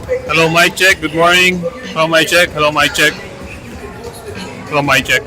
Hello, mic check. Good morning. Hello, mic check. Hello, mic check. Hello, mic check.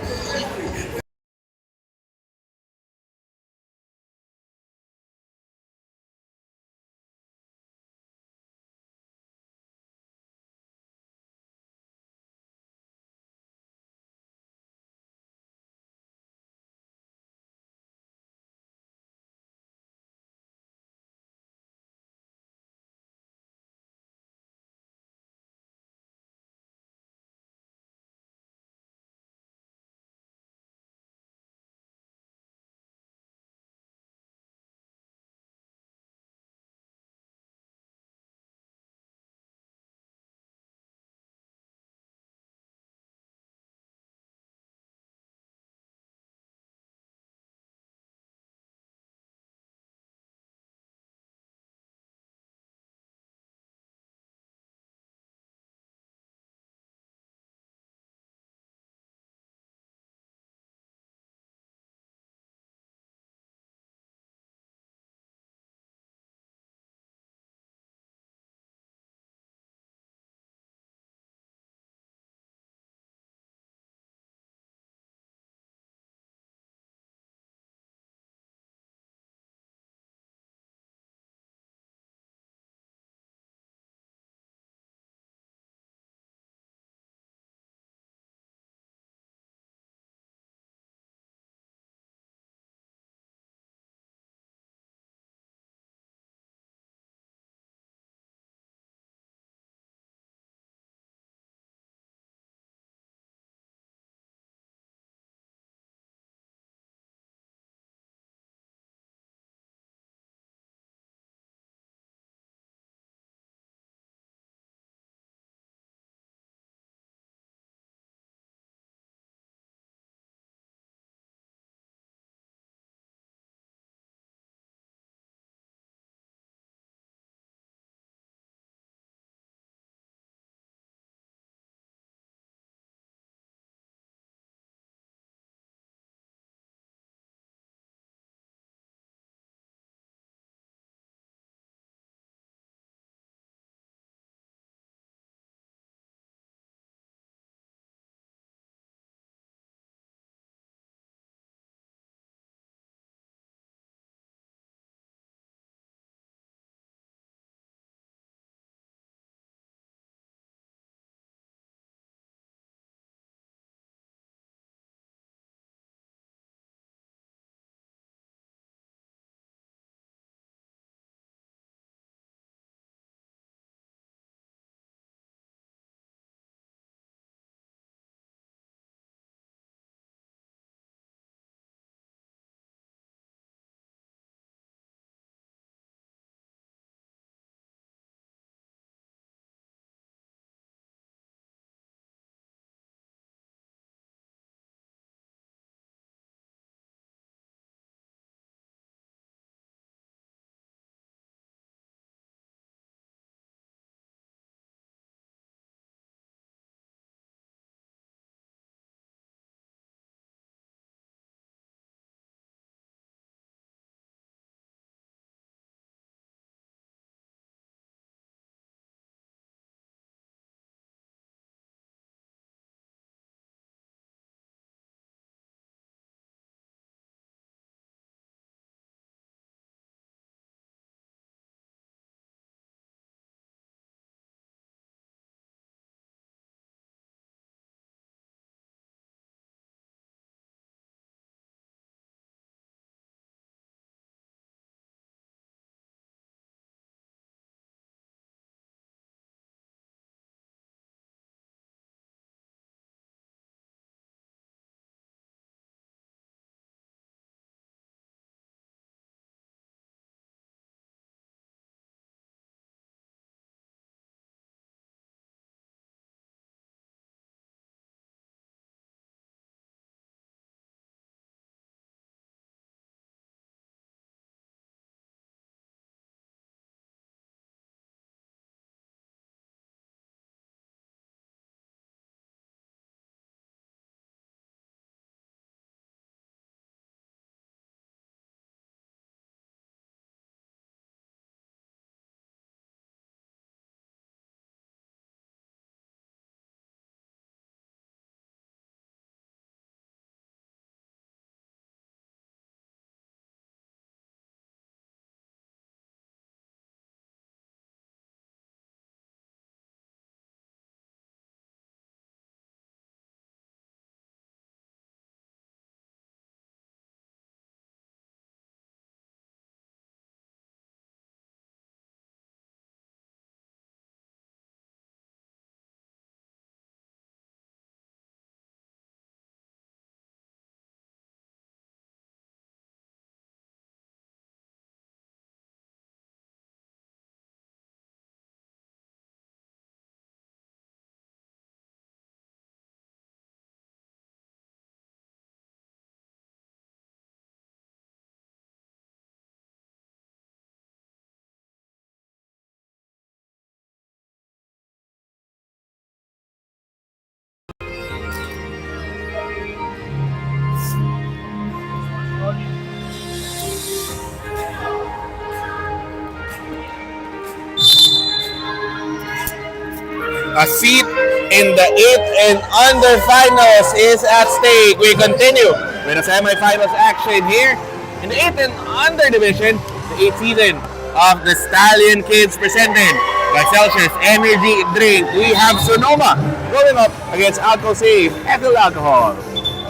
A seat in the 8 and under finals is at stake. We continue with the semifinals action here in the 8 and under division, the 8th season of the Stallion Kids presented by Celsius Energy Drink. We have Sonoma going up against Alco Save Ethyl Alcohol.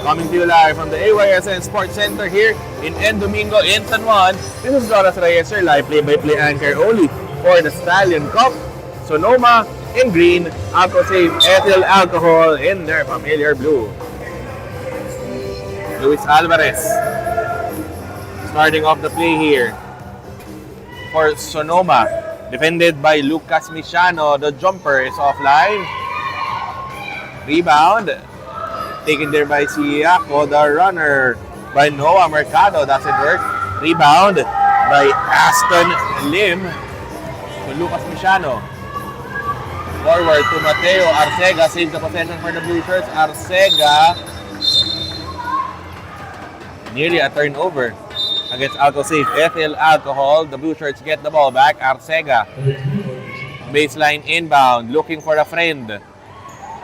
Coming to you live from the AYSN Sports Center here in Domingo in San Juan. This is Doras Reyes, your live play-by-play anchor only for the Stallion Cup. Sonoma in green, Alco Save Ethyl Alcohol in their familiar blue. Luis Alvarez starting off the play here for Sonoma. Defended by Lucas Miciano. The jumper is offline. Rebound taken there by Siako. The runner by Noah Mercado doesn't work. Rebound by Aston Lim to Lucas Miciano. Forward to Mateo Arcega. Saves the possession for the Blue Shirts. Arcega. Nearly a turnover against Alco Save Ethyl Alcohol. The Blue Shirts get the ball back. Arcega. Baseline inbound. Looking for a friend.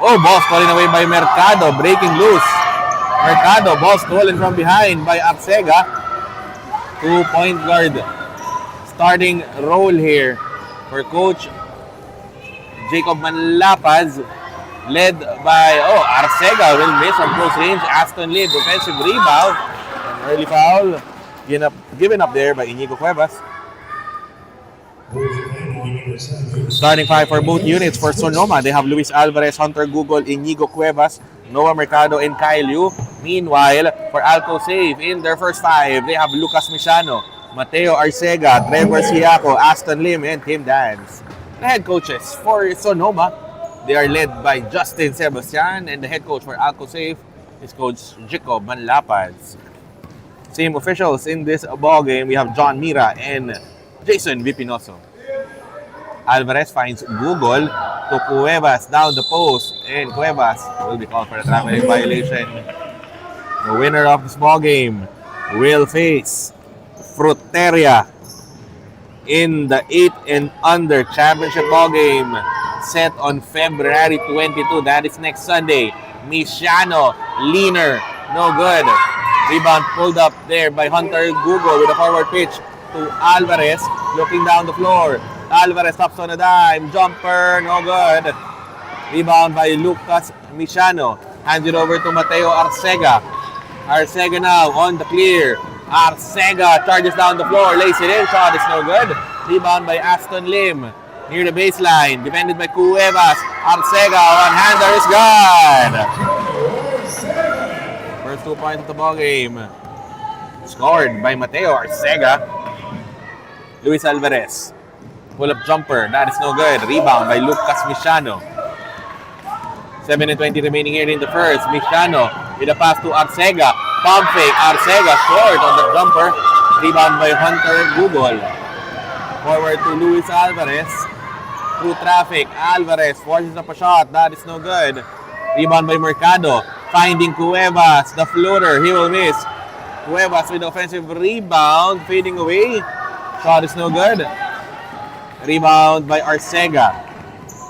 Oh, ball stolen away by Mercado. Breaking loose. Mercado. Ball stolen from behind by Arcega. 2-point guard. Starting role here for Coach Jacob Manlapaz. Led by, Arcega will miss from close range. Aston Lee, defensive rebound. An early foul. Given up there by Inigo Cuevas. Starting five for both units for Sonoma. They have Luis Alvarez, Hunter Google, Inigo Cuevas, Noah Mercado, and Kyle Yu. Meanwhile, for Alco Save, in their first five, they have Lucas Miciano, Mateo Arcega, Trevor Siako, Aston Lim, and Tim Dance. The head coaches for Sonoma, they are led by Justin Sebastian, and the head coach for Alco Save is Coach Jacob Manlapaz. Same officials in this ball game. We have John Mira and Jason Vipinoso. Alvarez finds Google to Cuevas down the post, and Cuevas will be called for a traveling violation. The winner of this ball game will face Fruteria in the 8 and under championship ball game set on February 22. That is next Sunday. Miciano, leaner, no good. Rebound pulled up there by Hunter Google with a forward pitch to Alvarez. Looking down the floor. Alvarez stops on a dime. Jumper, no good. Rebound by Lucas Miciano. Hands it over to Mateo Arcega. Arcega now on the clear. Arcega charges down the floor. Lays it in. Shot is no good. Rebound by Aston Lim. Near the baseline. Defended by Cuevas. Arcega. One-hander is good. First 2 points of the ball game. Scored by Mateo Arcega. Luis Alvarez. Pull-up jumper. That is no good. Rebound by Lucas Miciano. 7:20 remaining here in the first. Miciano with a pass to Arcega. Pump fake. Arcega short on the jumper. Rebound by Hunter Google. Forward to Luis Alvarez. Through traffic. Alvarez forces up a shot. That is no good. Rebound by Mercado. Finding Cuevas. The floater. He will miss. Cuevas with offensive rebound. Fading away. Shot is no good. Rebound by Arcega.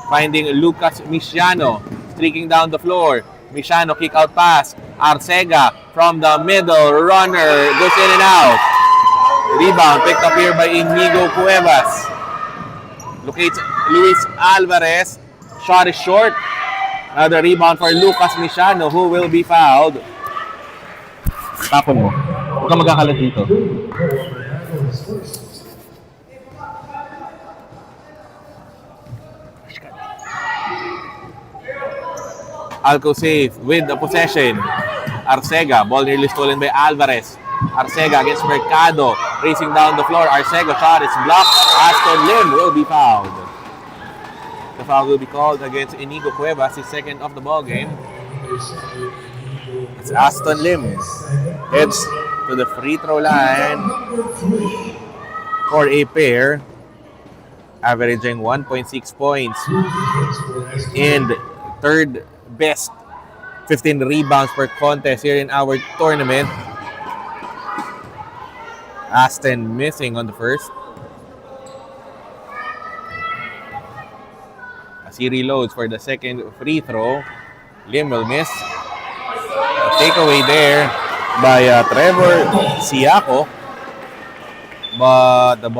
Finding Lucas Miciano. Streaking down the floor. Miciano kick out pass. Arcega from the middle. Runner goes in and out. Rebound picked up here by Inigo Cuevas. Locates Luis Alvarez. Shot is short. Another rebound for Lucas Miciano who will be fouled. Tapon mo. Huwag kang magkakalat dito. Alco Save with the possession. Arcega, ball nearly stolen by Alvarez. Arcega against Mercado, racing down the floor. Arcega shot is blocked. Aston Lim will be fouled. The foul will be called against Inigo Cuevas, his second of the ball game. It's Aston Lim heads to the free throw line for a pair, averaging 1.6 points and third best 15 rebounds per contest here in our tournament. Aston missing on the first. As he reloads for the second free throw, Lim will miss. A takeaway there by Trevor Siako. But the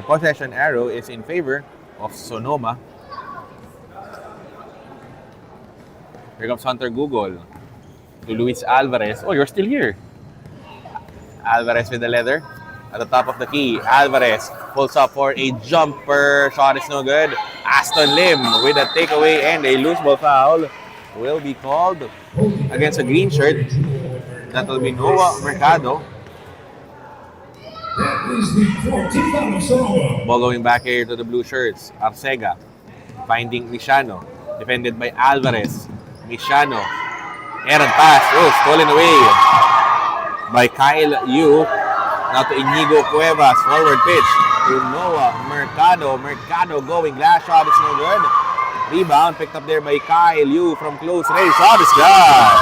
possession arrow is in favor of Sonoma. Here comes Hunter Google to Luis Alvarez. Oh, you're still here. Alvarez with the leather. At the top of the key, Alvarez pulls up for a jumper. Shot is no good. Aston Lim with a takeaway and a loose ball foul will be called against a green shirt. That will be Noah Mercado. Ball going back here to the blue shirts. Arcega finding Mishano. Defended by Alvarez. Mishano. Errant pass. Oh, stolen away by Kyle Yu. Now to Inigo Cuevas. Forward pitch to Noah Mercado. Mercado going. Last shot is no good. Rebound picked up there by Kyle Yu from close range. Shot is good.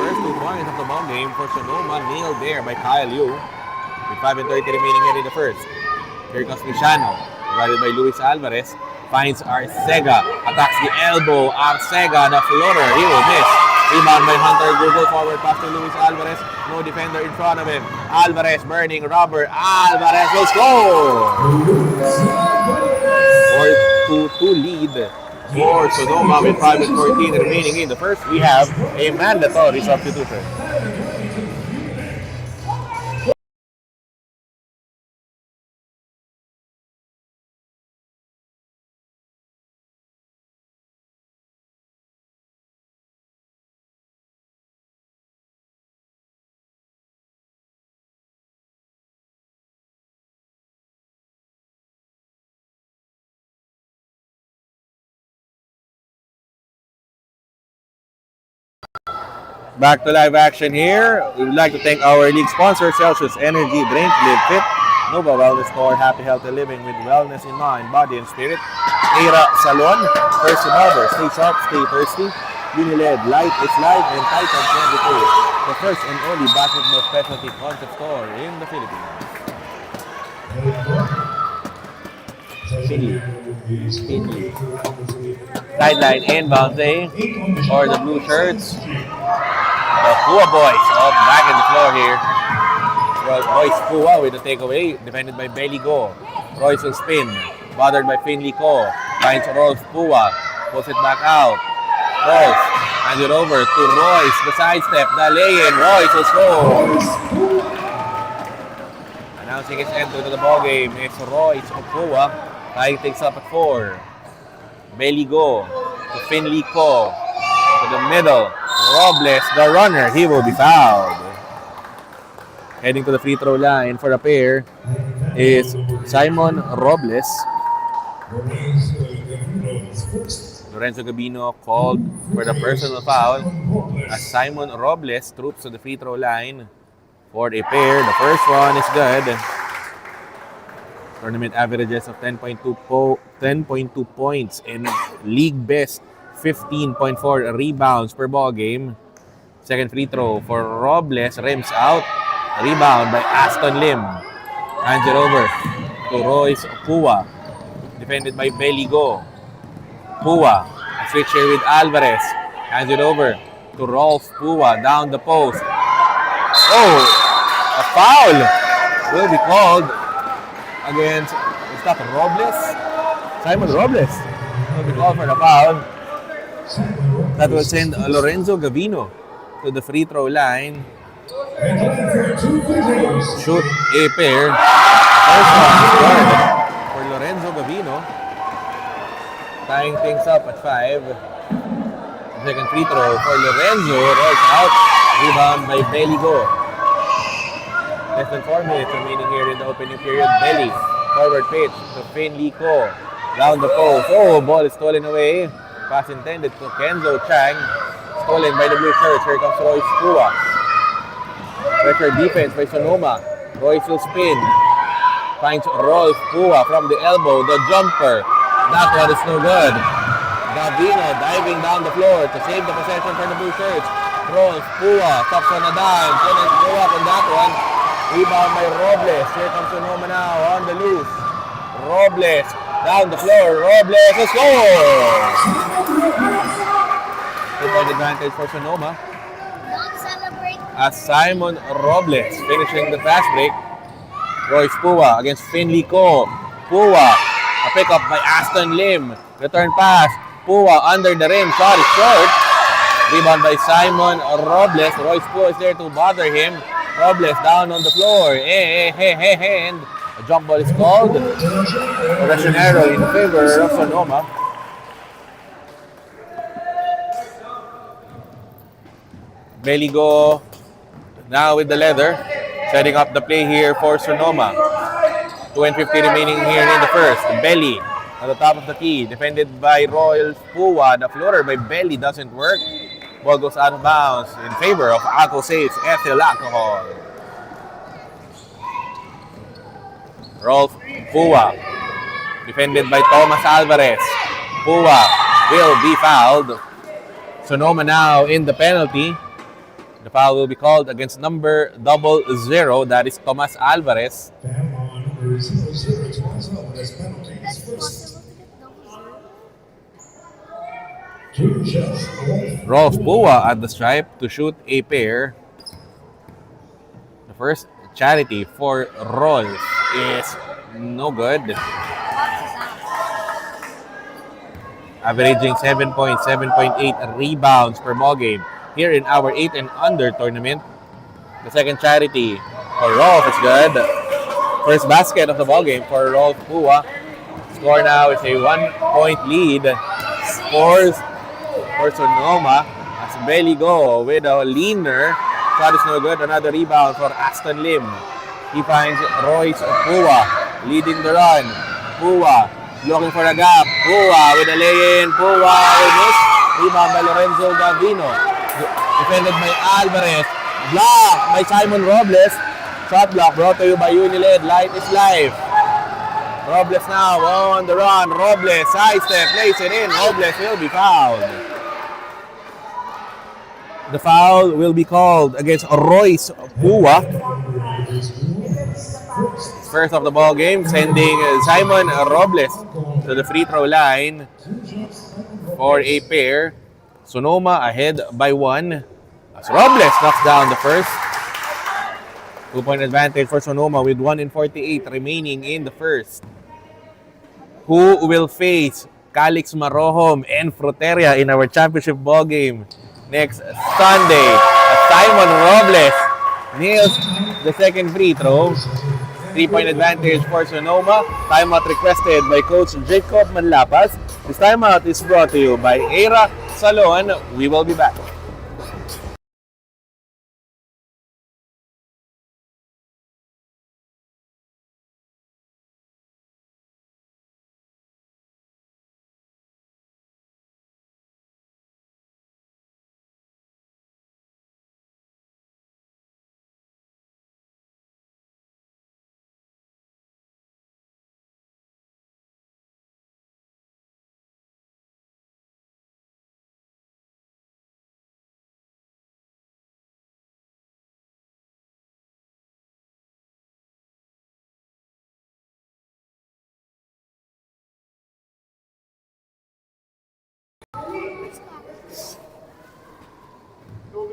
First 2 points of the ball game for Sonoma. Nailed there by Kyle Yu. With 5:30 remaining here in the first. Here comes Mishano. Guarded by Luis Alvarez. Finds Arcega. Attacks the elbow. Arcega, the floater. He will miss. Rebound by Hunter Google. Forward pass to Luis Alvarez. No defender in front of him. Alvarez burning rubber. Alvarez will score! 4-2 lead for Sonoma with 5:14 remaining in the first. We have a mandatory substitution. Back to live action here. We would like to thank our league sponsor, Celsius Energy Drink, Live Fit, Nova Wellness Store, Happy Healthy Living with wellness in mind, body and spirit. Era Salon, Thirsty Barber, stay sharp, stay thirsty. Uniled, Light is Life, and Titan 22, the first and only basketball specialty concept store in the Philippines. Sideline inbound play for the blue shirts. The Pua boys back in the floor here. Royce Pua with the takeaway, defended by Belly Go. Royce will spin, bothered by Finley Ko. Finds Rolf Pua, pulls it back out. Rolf hands it over to Royce. The sidestep, the lay-in. Royce will score. Announcing his entry to the ball game is Royce Pua. Tying things up at 4. Belly Go to Finley Ko. To the middle. Robles, the runner, he will be fouled. Heading to the free throw line for the pair is Simon Robles. Lorenzo Gabino called for the personal foul as Simon Robles troops to the free throw line for a pair. The first one is good. Tournament averages of 10.2 points and league best 15.4 rebounds per ball game. Second free throw for Robles, rims out. Rebound by Aston Lim. Hands it over to Royce Pua. Defended by Belly Go. Pua, a switch here with Alvarez. Hands it over to Rolf Pua down the post. Oh, a foul will be called against, is that Robles? Simon Robles will be called for the foul. That will send Lorenzo Gavino to the free throw line. Shoot a pair. First one is good for Lorenzo Gavino. Tying things up at 5. Second free throw for Lorenzo. Rolls out. Rebound by Belly Go. Less than 4 minutes remaining here in the opening period. Belly. Forward pitch to Finley Ko. Down the post. Oh, ball is stolen away. Pass intended to Kenzo Chang. Stolen by the blue shirts. Here comes Royce Pua. Pressure defense by Sonoma. Royce will spin. Finds Rolf Pua from the elbow. The jumper. That one is no good. Gavino diving down the floor to save the possession for the blue shirts. Rolf Pua stops on a dime. Couldn't go up on that one. Rebound by Robles. Here comes Sonoma now on the loose. Robles Down the floor, Robles has scored! 2-point advantage for Sonoma. Don't celebrate. As Simon Robles finishing the fast break. Royce Pua against Finley Ko. Pua, a pickup by Aston Lim. Return pass. Pua under the rim. Shot is short. Rebound by Simon Robles. Royce Pua is there to bother him. Robles down on the floor. And a jump ball is called. Possession arrow in favor of Sonoma. Beligo now with the leather. Setting up the play here for Sonoma. 2:50 remaining here in the first. Belly at the top of the key. Defended by Royal Pua. The floater by Belly doesn't work. Ball goes out of bounds in favor of Alco saves ethyl alcohol. Rolf Pua. Defended by Thomas Alvarez. Pua will be fouled. Sonoma now in the penalty. The foul will be called against number 00. That is Thomas Alvarez. Number 00 Thomas Alvarez penalties. That's possible to get double zero. Rolf Pua at the stripe to shoot a pair. The first charity for Rolf is no good. Averaging 7 points, 7.8 rebounds per ball game. Here in our 8 and under tournament. The second charity for Rolf is good. First basket of the ball game for Rolf Pua. Score now is a 1-point lead for Sonoma as Beligo with a leaner. Shot is no good. Another rebound for Aston Lim. He finds Royce Pua leading the run. Pua looking for a gap. Pua with a lay-in. Pua will miss. Rebound by Lorenzo Gavino. Defended by Alvarez. Block by Simon Robles. Shot block brought to you by Uniled. Light is life. Robles now on the run. Robles sidestep, plays it in. Robles will be fouled. The foul will be called against Royce Pua. First of the ball game, sending Simon Robles to the free throw line for a pair. Sonoma ahead by 1. As Robles knocks down the first. 2-point advantage for Sonoma with 1:48 remaining in the first. Who will face Calix Marohom and Fruteria in our championship ball game next Sunday? As Simon Robles nails the second free throw. 3-point advantage for Sonoma. Timeout requested by Coach Jacob Manlapas. This timeout is brought to you by Era Salon. We will be back.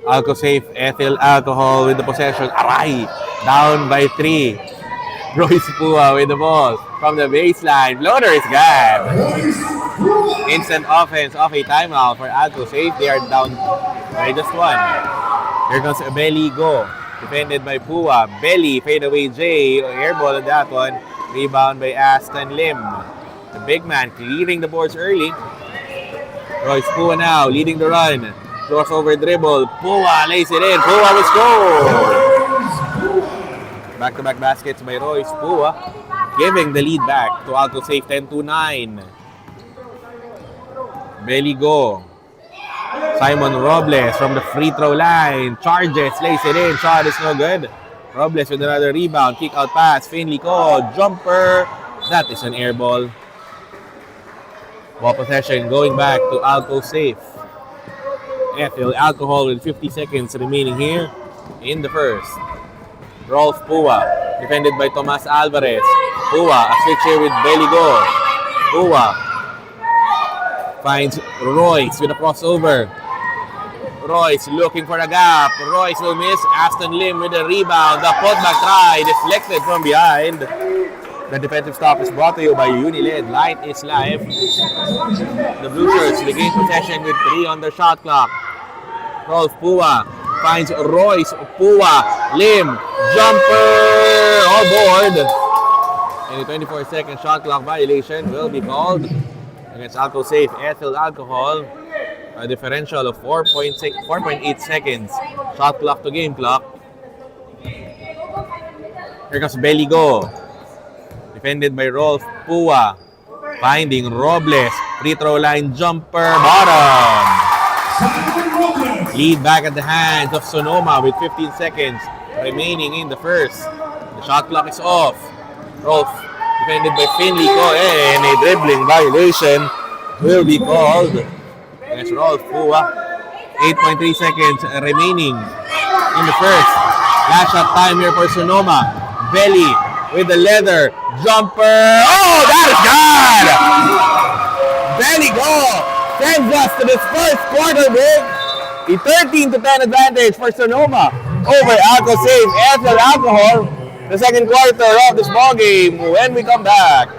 Alco safe, ethyl alcohol with the possession. Aray! Down by 3. Royce Pua with the ball from the baseline. Floater is good. Instant offense off a timeout for Alco safe. They are down by just 1. Here comes Belly go. Defended by Pua. Belly, fade away J. Airball on that one. Rebound by Aston Lim. The big man clearing the boards early. Royce Pua now leading the run. Crossover dribble. Pua lays it in. Pua will score. Back-to-back baskets by Royce Pua, giving the lead back to Alco safe 10-9. Belly go. Simon Robles from the free throw line. Charges, lays it in. Shot is no good. Robles with another rebound. Kick out pass. Finley Ko. Jumper. That is an air ball. Ball possession going back to Alco safe. Ethyl alcohol with 50 seconds remaining here in the first. Rolf Pua, defended by Tomas Alvarez. Pua, a switch here with Beligo. Pua finds Royce with a crossover. Royce looking for a gap. Royce will miss. Aston Lim with a rebound. The putback try deflected from behind. The defensive stop is brought to you by Uniled. Light is life. The Blue Shirts regain possession with 3 on the shot clock. Rolf Pua finds Royce. Pua, Lim, jumper, all board. And a 24-second shot clock violation will be called against Alco Safe ethyl alcohol. A differential of 4.8 seconds. Shot clock to game clock. Here comes Belly Go. Defended by Rolf Pua. Finding Robles. Free throw line jumper. Bottom. Lead back at the hands of Sonoma with 15 seconds remaining in the first. The shot clock is off. Rolf defended by Finley Ko. And a dribbling violation will be called against Rolf Pua. 8.3 seconds remaining in the first. Last shot time here for Sonoma. Belly with the leather jumper. Oh, that is good! Belly Go sends us to this first quarter break. A 13-10 advantage for Sonoma over Alco Safe ethyl alcohol. The second quarter of this ball game when we come back.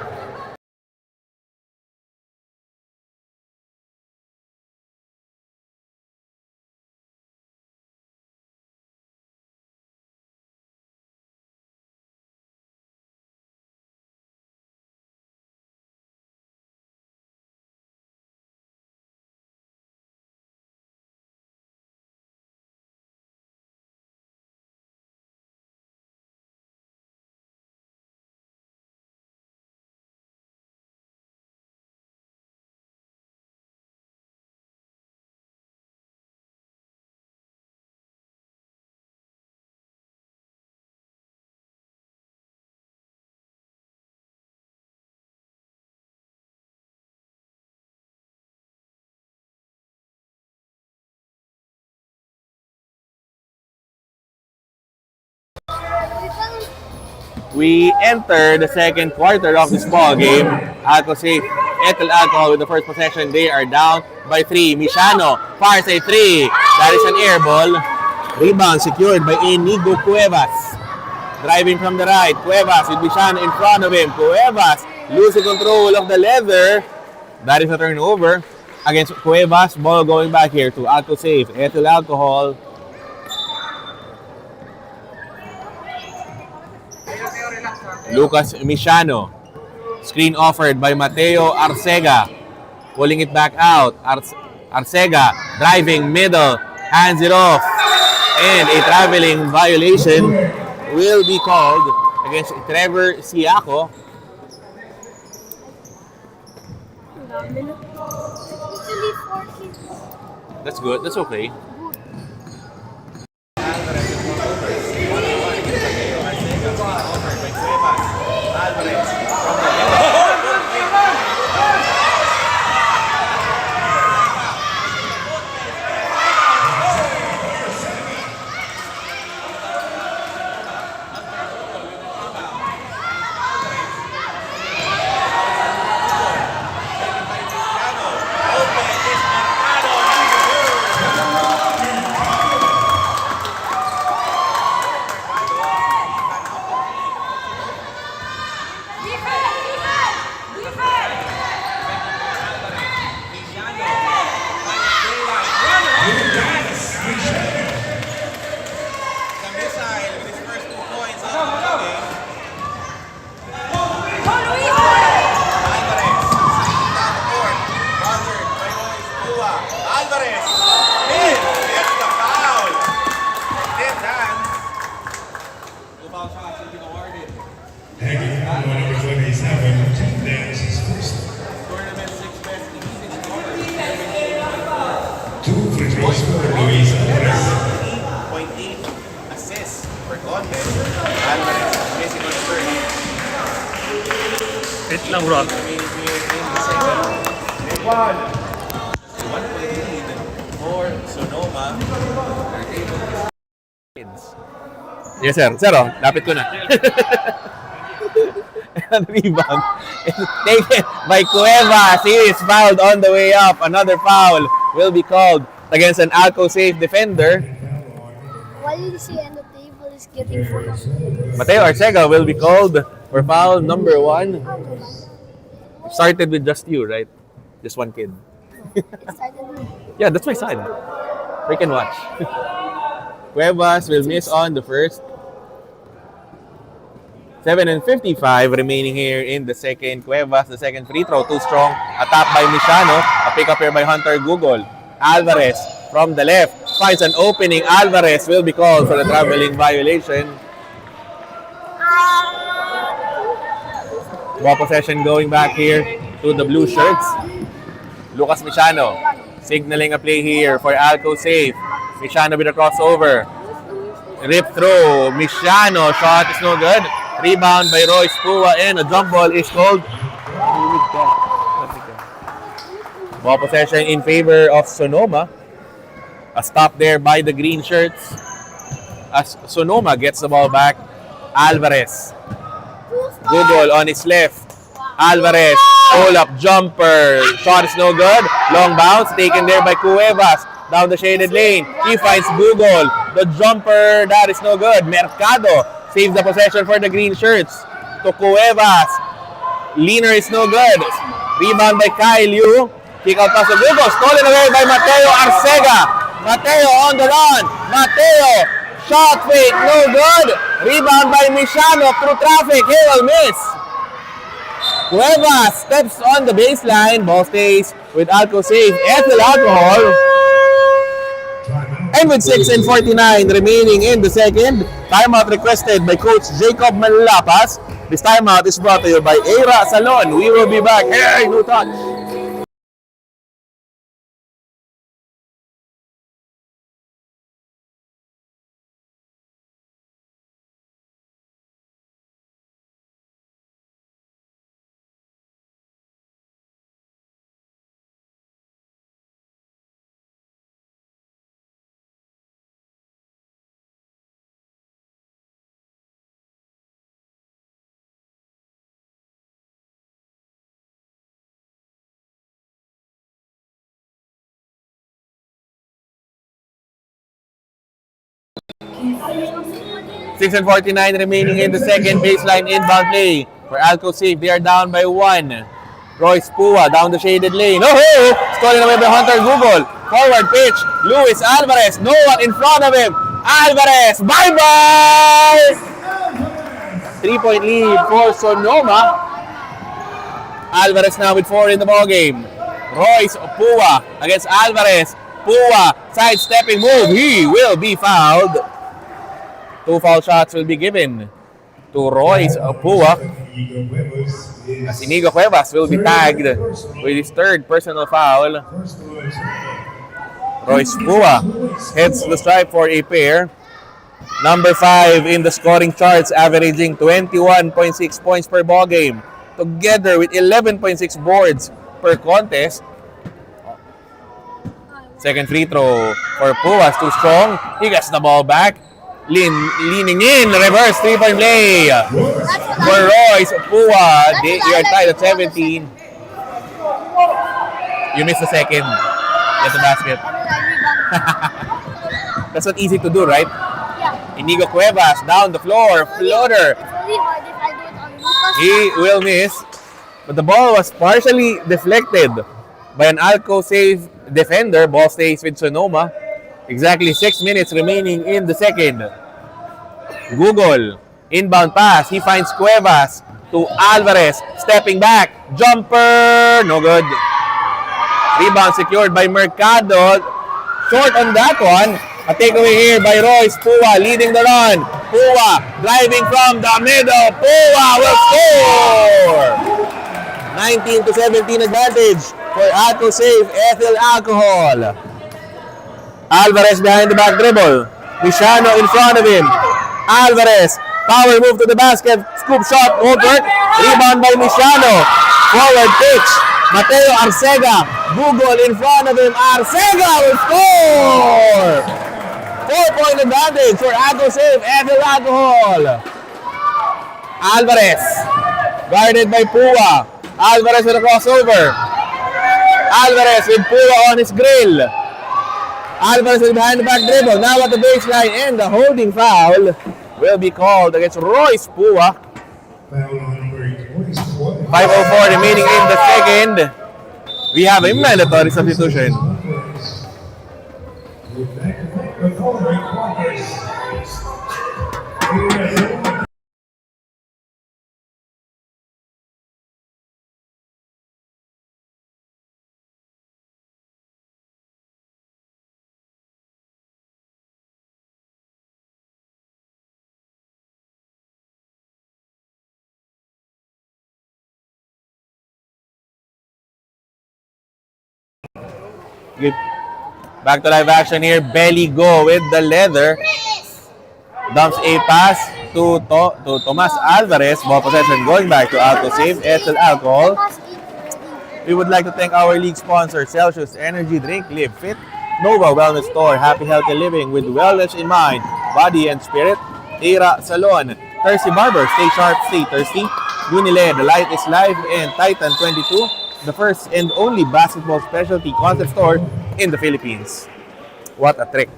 We enter the second quarter of this ball game. Alco Safe ethyl alcohol with the first possession. They are down by 3. Mishano fires a 3. That is an air ball. Rebound secured by Inigo Cuevas. Driving from the right. Cuevas with Mishano in front of him. Cuevas losing control of the leather. That is a turnover against Cuevas. Ball going back here to Alco Safe ethyl alcohol. Lucas Mishano. Screen offered by Mateo Arcega. Pulling it back out. Arcega driving middle. Hands it off. And a traveling violation will be called against Trevor Siaco. That's good. That's okay. Wait lang, Rock. For Sonoma. Yes, sir. Sir, lapit ko na. second rebound is taken by Cuevas. He is fouled on the way up. Another foul will be called against an Alco safe defender. Why did you say on the table is getting full? Mateo Arcega will be called for foul number 1. Started with just you, right? Just one kid. It started with Yeah, that's my son. Freaking watch. Cuevas will miss on the first. 7:55 remaining here in the second. Cuevas, the second free throw, too strong. A tap by Mishano. A pick up here by Hunter Google. Alvarez from the left finds an opening. Alvarez will be called for the traveling violation. Ball possession going back here to the blue shirts. Lucas Mishano signaling a play here for Alco safe. Mishano with a crossover. Rip through. Mishano. Shot is no good. Rebound by Royce Pua and a jump ball is called. Ball possession in favor of Sonoma. A stop there by the green shirts. As Sonoma gets the ball back. Alvarez. Google on his left. Alvarez, pull-up jumper. Shot is no good. Long bounce taken there by Cuevas. Down the shaded lane. He finds Google. The jumper, that is no good. Mercado saves the possession for the green shirts. To Cuevas. Leaner is no good. Rebound by Kyle Yu. Kick out pass to Google. Stolen away by Mateo Arcega. Mateo on the run. Mateo. Shot fake, no good. Rebound by Mishano through traffic. He will miss. Cuevas steps on the baseline. Ball stays with Alco safe. Ethyl alcohol. And with 6:49 remaining in the second, timeout requested by Coach Jacob Malapas. This timeout is brought to you by Era Salon. We will be back. Hey, no touch. Six and 49 remaining in the second. Baseline inbound play for Alco safe. They are down by 1. Royce Pua down the shaded lane. Oh, hey! Stolen away by Hunter Google. Forward pitch. Luis Alvarez. No one in front of him. Alvarez. Bye-bye! 3-point lead for Sonoma. Alvarez now with 4 in the ballgame. Royce Pua against Alvarez. Pua sidestepping move. He will be fouled. 2 foul shots will be given to Royce Pua. As Inigo Cuevas will be tagged with his 3rd personal foul. Royce Pua heads to the stripe for a pair. Number 5 in the scoring charts, averaging 21.6 points per ball game, together with 11.6 boards per contest. Second free throw for Pua, too strong. He gets the ball back. Leaning in, reverse 3-point play for Royce Pua. They are tied at 17. You missed the second. Get the basket. That's not easy to do, right? Yeah. Inigo Cuevas down the floor, floater. It's really hard if I do it on Lucas. He will miss, but the ball was partially deflected by an Alco safe defender. Ball stays with Sonoma. Exactly 6 minutes remaining in the second. Google, inbound pass. He finds Cuevas to Alvarez. Stepping back. Jumper. No good. Rebound secured by Mercado. Short on that one. A takeaway here by Royce Pua leading the run. Pua driving from the middle. Pua will score. 19-17 advantage for Alco safe. Ethyl alcohol. Alvarez behind the back dribble. Mishano in front of him. Alvarez, power move to the basket. Scoop shot, won't work. Rebound by Mishano. Forward pitch. Mateo Arcega. Google in front of him. Arcega will score! 4-point advantage for Alco safe. Ethyl alcohol. Alvarez Guarded by Pua. Alvarez with a crossover. Alvarez with Pua on his grill. Alvarez with behind the back dribble. Now at the baseline, and the holding foul will be called against Royce Pua. Foul on number 24. 5:04 remaining in the second. We have a mandatory substitution. Good. Back to live action here. Belly go with the leather. Dumps a pass to Tomas Alvarez. Ball possession going back to Alco save. Ethyl alcohol. We would like to thank our league sponsor, Celsius Energy Drink, Live Fit, Nova Wellness Store, Happy Healthy Living with wellness in mind, body and spirit, Era Salon, Thirsty Barber, stay sharp, stay thirsty, Unile, the light is live, and Titan 22, the first and only basketball specialty concept store in the Philippines. What a trick.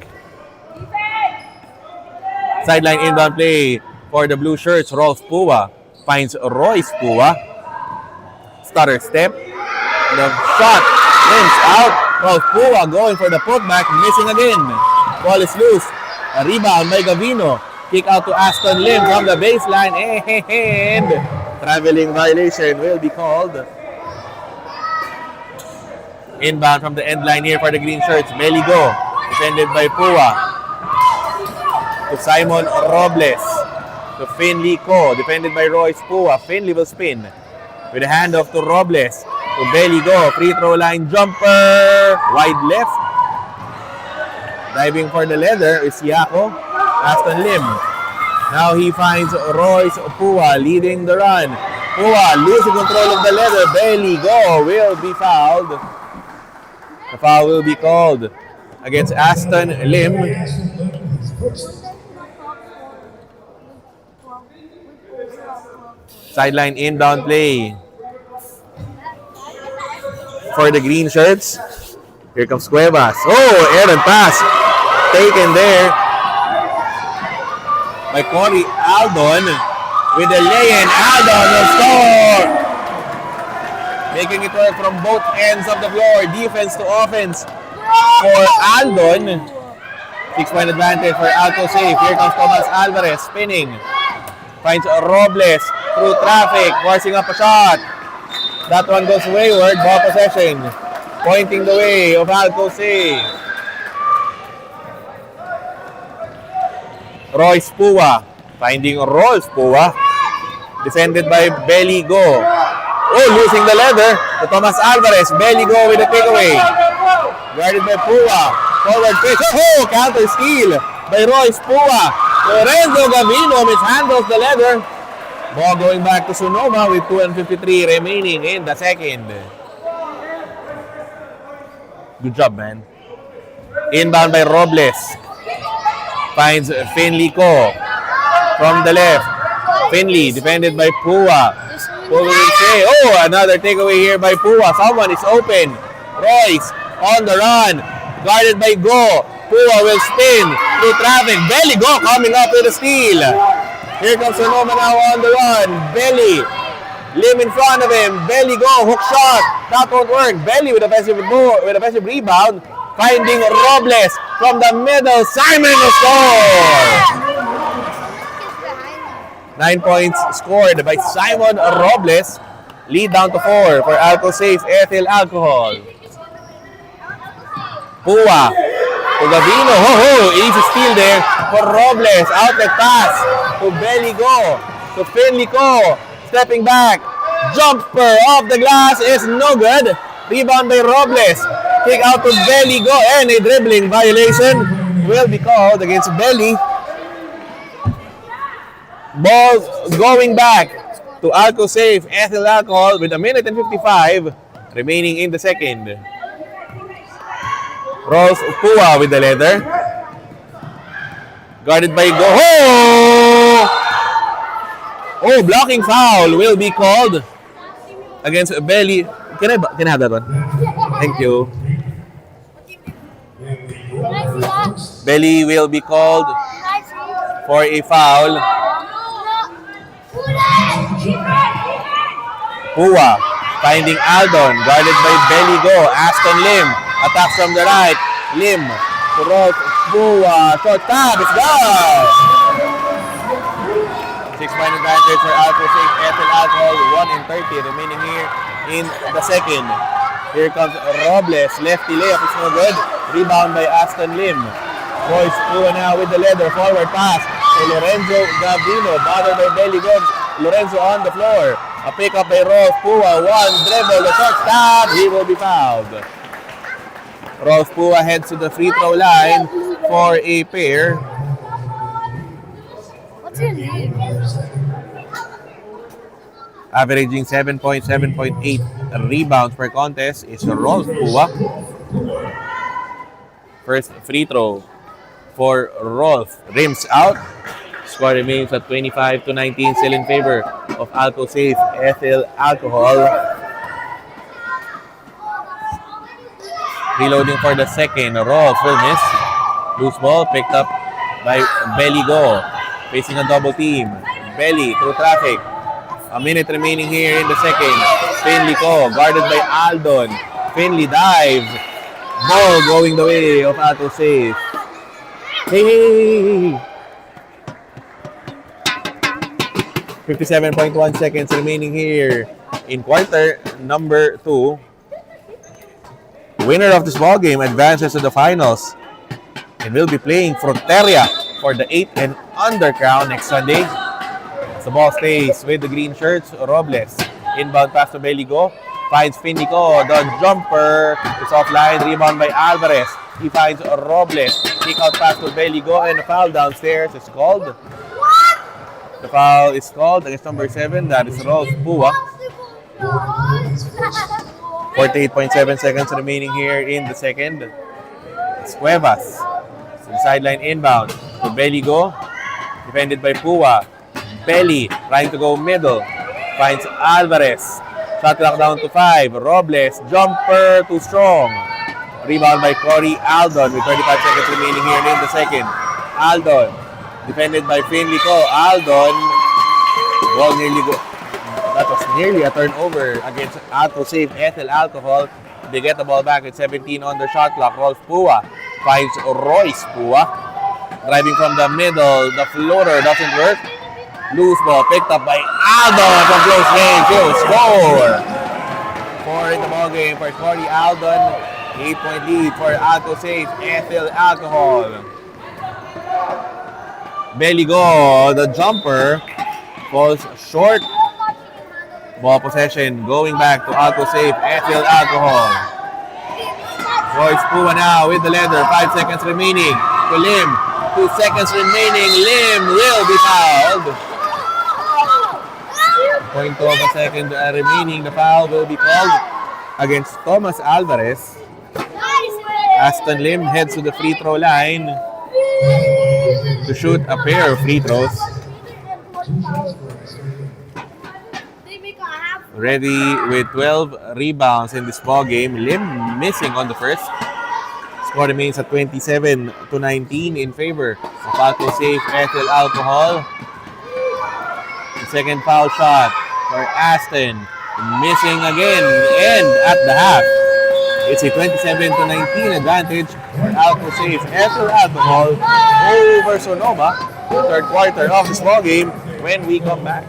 Sideline inbound play for the blue shirts. Rolf Pua finds Royce Pua. Stutter step. The shot rims out. Rolf Pua going for the putback, missing again. Ball is loose. A rebound by Gavino. Kick out to Aston Lim from the baseline. And traveling violation will be called. Inbound from the end line here for the green shirts. Belly go. Defended by Pua. To Simon Robles. To Finley Ko. Defended by Royce Pua. Finley will spin. With a handoff to Robles. To Belly go. Free throw line jumper. Wide left. Diving for the leather is Yako. Aston Lim. Now he finds Royce Pua leading the run. Pua losing control of the leather. Belly go will be fouled. The foul will be called against Aston Lim. Sideline inbound play for the green shirts. Here comes Cuevas. Oh, errant pass taken there by Corey Aldon with the lay-in. Aldon will score, making it work from both ends of the floor. Defense to offense for Aldon. 6-point advantage for Alco safe. Here comes Tomas Alvarez spinning. Finds Robles through traffic, forcing up a shot. That one goes wayward. Ball possession. Pointing the way of Alco save. Royce Pua. Finding Rolf Pua. Defended by Belly Go. Oh, losing the leather to Tomas Alvarez. Belly Go with a takeaway. Guarded by Pua. Forward pitch. Oh, counter steal by Royce Pua. Lorenzo Gavino mishandles the leather. Ball going back to Sonoma with 2:53 remaining in the second. Good job, man. Inbound by Robles. Finds Finley Ko from the left. Finley defended by Pua. Pua will say, oh, another takeaway here by Pua. Someone is open. Royce on the run. Guarded by Go. Pua will spin through traffic. Belly Go coming up with a steal. Here comes Sonoma now on the run. Belly. Lim in front of him. Belly Go. Hook shot. That won't work. Belly with a passive rebound. Finding Robles from the middle. Simon will score. 9 points scored by Simon Robles. Lead down to 4 for Alco safe ethyl alcohol. Pua to Gavino. Easy steal there for Robles. Outlet pass to Belly Go. To Finley Ko. Stepping back. Jumper off the glass is no good. Rebound by Robles. Kick out to Belly Go. And a dribbling violation will be called against Belly. Ball going back to Alco safe ethyl alcohol with 1:55 remaining in the second. Rolf Pua with the leather. Guarded by Go. Oh, blocking foul will be called against Belly. Can I have that one? Thank you. Can I see that? Belly will be called Can I see? for a foul. Pua finding Aldon, guarded by Belly Go. Aston Lim attacks from the right. Lim to Rolf Pua. Short tap, it's good! 6-point advantage for Alco Safe Ethyl Alcohol. 1:30 remaining here in the second. Here comes Robles. Lefty layup is no good. Rebound by Aston Lim. Royce Pua now with the leather. Forward pass to Lorenzo Gavino. Bothered by Belly Go. Lorenzo on the floor. A pickup by Rolf Pua. One dribble. The shot stop. He will be fouled. Rolf Pua heads to the free throw line for a pair. What's your name? Averaging 7.8 rebounds per contest is Rolf Pua. First free throw for Rolf. Rims out. Score remains at 25-19, still in favor of Alco Safe Ethyl Alcohol. Reloading for the second. Rolf will miss. Loose ball picked up by Belly Go. Facing a double team. Belly through traffic. A minute remaining here in the second. Finley Ko guarded by Aldon. Finley dives. Ball going the way of Alco Safe. Hey! 57.1 seconds remaining here in quarter number 2. Winner of this ball game advances to the finals and will be playing Fronteria for the 8 and under crown next Sunday. As the ball stays with the green shirts, Robles. Inbound pass to Beligo. Finds Finico. The jumper is offline. Rebound by Alvarez. He finds Robles. Kick out pass to Beligo and the foul downstairs is called. The foul is called against number 7. That is Rolf Pua. 48.7 seconds remaining here in the second. It's Cuevas. To the sideline inbound to Beligo. Defended by Pua. Belly trying to go middle. Finds Alvarez. Shot clock down to 5. Robles. Jumper too strong. Rebound by Corey Aldon with 35 seconds remaining here in the second. Aldon. Defended by Finley Ko. Aldon. Ball nearly go. That was nearly a turnover against Alco Safe Ethyl Alcohol. They get the ball back with 17 on the shot clock. Rolf Pua finds Royce Pua. Driving from the middle. The floater doesn't work. Loose ball picked up by Aldon from close range. He'll score. 4 in the ball game for Corey Aldon. 8-point lead for Alco Safe Ethyl Alcohol. Beligo, the jumper, falls short. Ball possession going back to Alco Safe Ethyl Alcohol. Royce Pua now with the leather. 5 seconds remaining to Lim. 2 seconds remaining. Lim will be fouled. 0.2 of a second remaining. The foul will be called against Thomas Alvarez. Aston Lim heads to the free throw line to shoot a pair of free throws. Ready with 12 rebounds in this ball game. Lim missing on the first. Score remains at 27-19 in favor of Alco Safe Ethyl Alcohol. The second foul shot for Aston. Missing again and at the half. It's a 27-19 advantage for Alco Safe Ethyl Alcohol over Sonoma. The third quarter of this ball game when we come back.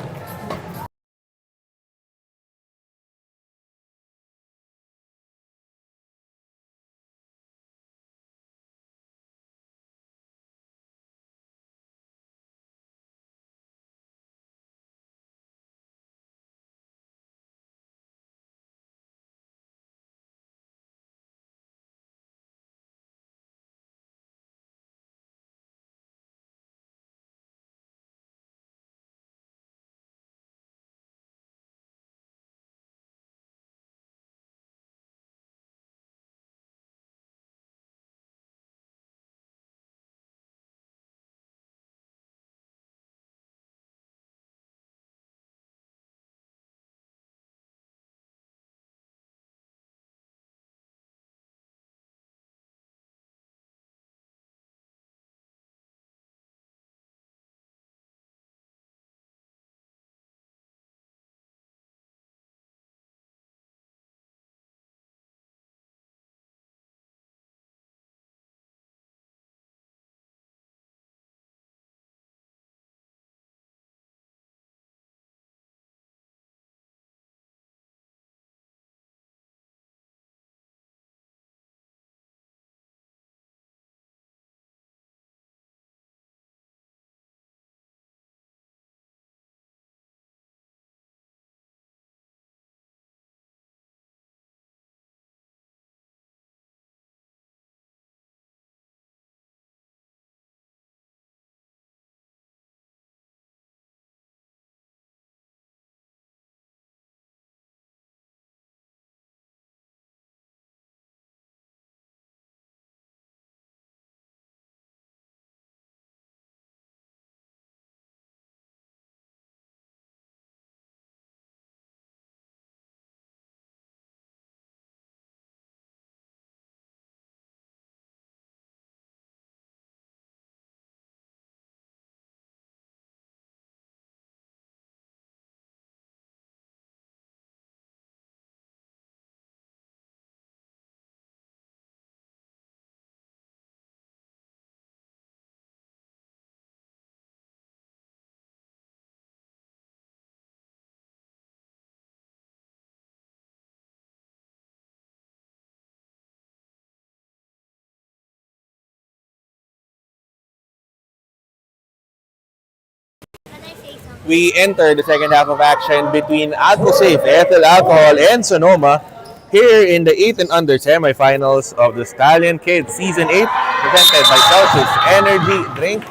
we enter the second half of action between Alco Safe, Ethyl Alcohol, and Sonoma here in the 8 and under semifinals of the Stallion Kids Season 8, presented by Celsius Energy Drink.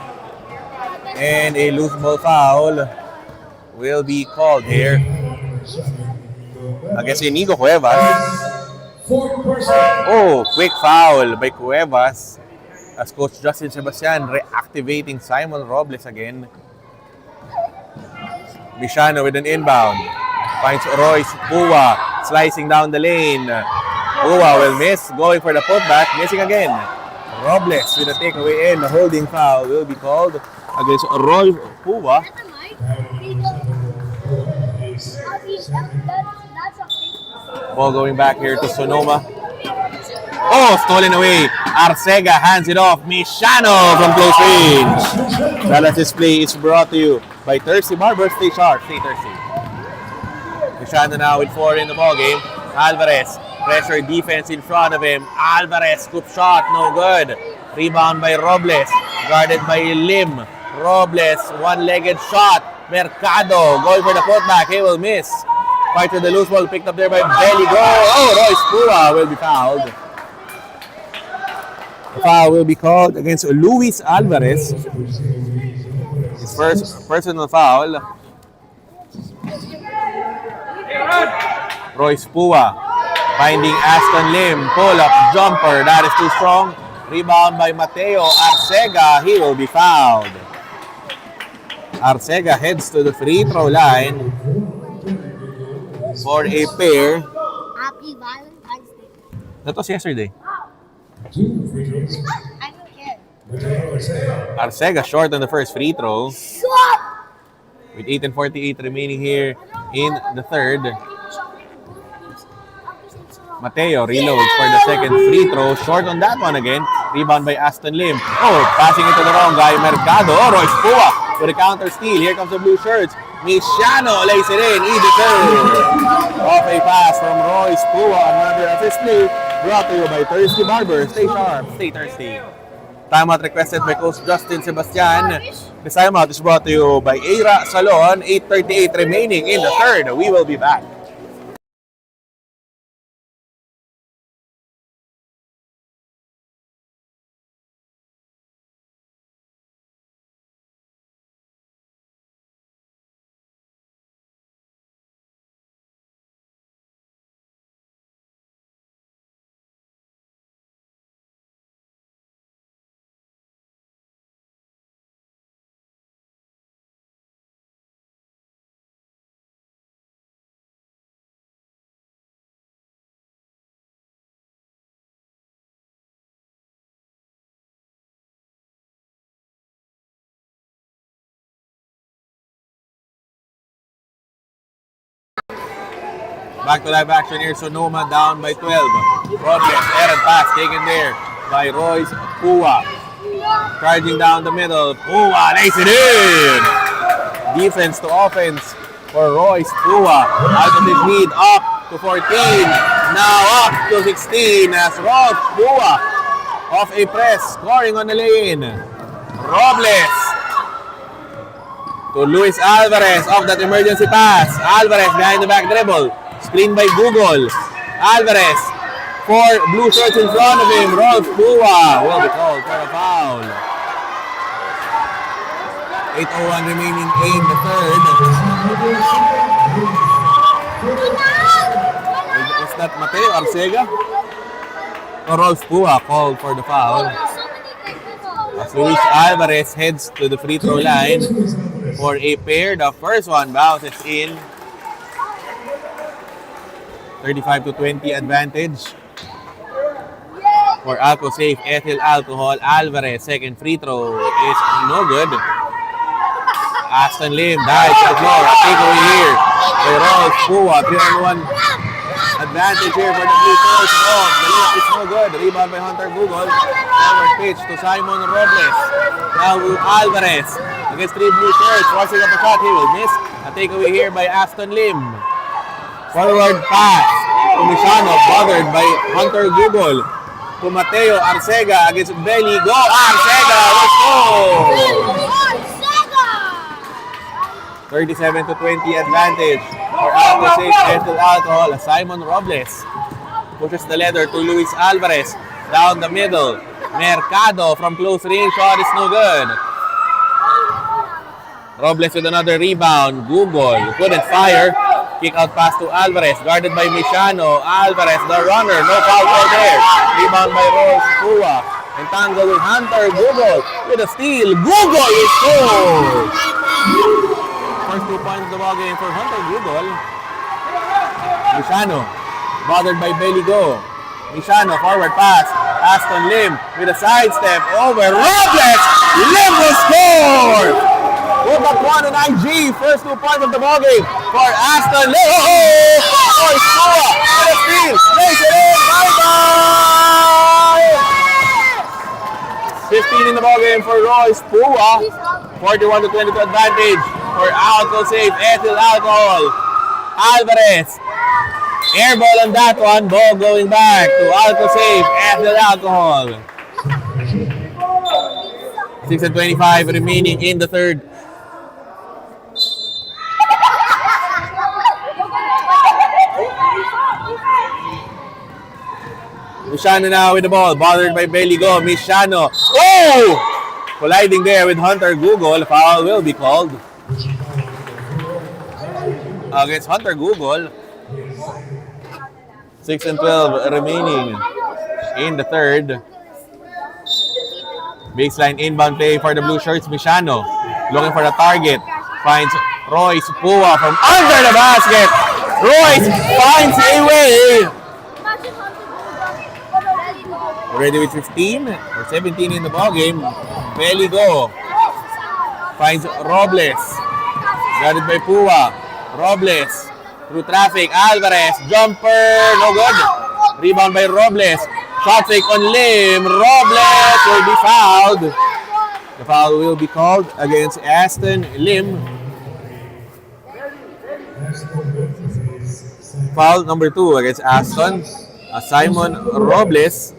And a loose ball foul will be called here against Inigo Cuevas. Oh, quick foul by Cuevas as Coach Justin Sebastian reactivating Simon Robles again. Mishano with an inbound. Finds Royce Pua slicing down the lane. Pua will miss, going for the putback, missing again. Robles with a takeaway in. The holding foul will be called against Roy Pua. Ball going back here to Sonoma. Oh, stolen away. Arcega hands it off. Mishano from close range. Dallas' play is brought to you by Thirsty Barber. Stay sharp, stay thirsty. Mishano now with 4 in the ball game. Alvarez, pressure defense in front of him. Alvarez, scoop shot, no good. Rebound by Robles, guarded by Lim. Robles, one-legged shot. Mercado going for the putback. He will miss. Fight to the loose ball, picked up there by Belly. Go! Oh, Royce Pua will be fouled. The foul will be called against Luis Alvarez. His first personal foul. Royce Pua finding Aston Lim. Pull-up jumper. That is too strong. Rebound by Mateo Arcega. He will be fouled. Arcega heads to the free throw line for a pair. Happy Valentine's Day. That was yesterday. I don't care. Arcega short on the first free throw. Shut! With 8:48 remaining here in the third. Mateo reloads for the second free throw. Short on that one again. Rebound by Aston Lim. Oh, passing it to the wrong guy, Mercado. Oh, Royce Pua with a counter steal. Here comes the blue shirts. Mishano lays it in. Easy serve. Off a pass from Royce Pua. Another assist play brought to you by Thirsty Barber. Stay sharp, stay thirsty. Timeout requested by Coach Justin Sebastian. This timeout is brought to you by Eira Salon. 8:38 remaining in the third. We will be back. Back to live action here. Sonoma down by 12. Robles, errant pass taken there by Royce Pua. Charging down the middle. Pua lays it in. Defense to offense for Royce Pua. Out of his lead, up to 14. Now up to 16 as Royce Pua off a press, scoring on the lane. Robles to Luis Alvarez off that emergency pass. Alvarez behind the back dribble. Screen by Google. Alvarez. 4 blue shirts in front of him. Rolf Pua will be called for a foul. 8:01 remaining in the third. Is that Mateo Arcega? Or Rolf Pua called for the foul. As Luis Alvarez heads to the free throw line for a pair. The first one bounces in. 35-20 advantage for Alco Safe. Ethyl Alcohol. Alvarez, second free throw is no good. Aston Lim dives to the floor. A takeaway here by Rolf Pua. 3-on-1 advantage here for the Blue Shirts. Oh, the layup is no good. Rebound by Hunter Google. Forward pitch to Simon Robles. Now Alvarez against 3 Blue Shirts. Rushing up a shot. He will miss. A takeaway here by Aston Lim. Forward pass to Mishano, bothered by Hunter Google. To Mateo Arcega against Belly. Go! Arcega! Let's go! 37-20 advantage for Alco Safe Ethyl Alcohol. Simon Robles pushes the leather to Luis Alvarez. Down the middle. Mercado from close range. Shot is no good. Robles with another rebound. Google couldn't fire. Kick out pass to Alvarez. Guarded by Michano. Alvarez, the runner. No foul call there. Rebound by Rose Pua. Entangled with Hunter. Google with a steal. Google is scored. First 2 points of the ball game for Hunter Google. Michano. Bothered by Beligo. Michano, forward pass. Aston Lim with a sidestep over Robles. Lim will score! Put up one on IG. First 2 points of the ball game for Aston Lim. Oh, Pua with a steal. Makes it in. Bye-bye! 15 in the ball game for Royce Pua. 41-22 advantage for Alco Safe Ethyl Alcohol. Alvarez. Air ball on that one. Ball going back to Alco Safe Ethyl Alcohol. 6:25 remaining in the third. Michano now with the ball. Bothered by Beligo. Michano. Oh! Colliding there with Hunter Google. Foul will be called against Hunter Google. 6:12 remaining in the third. Baseline inbound play for the blue shirts. Michano looking for the target. Finds Royce Pua from under the basket. Royce finds a way. Already with 15 or 17 in the ball game. Beligo finds Robles. Guarded by Pua. Robles through traffic. Alvarez. Jumper. No good. Rebound by Robles. Shot fake on Lim. Robles will be fouled. The foul will be called against Aston Lim. Foul number 2 against Aston. Simon Robles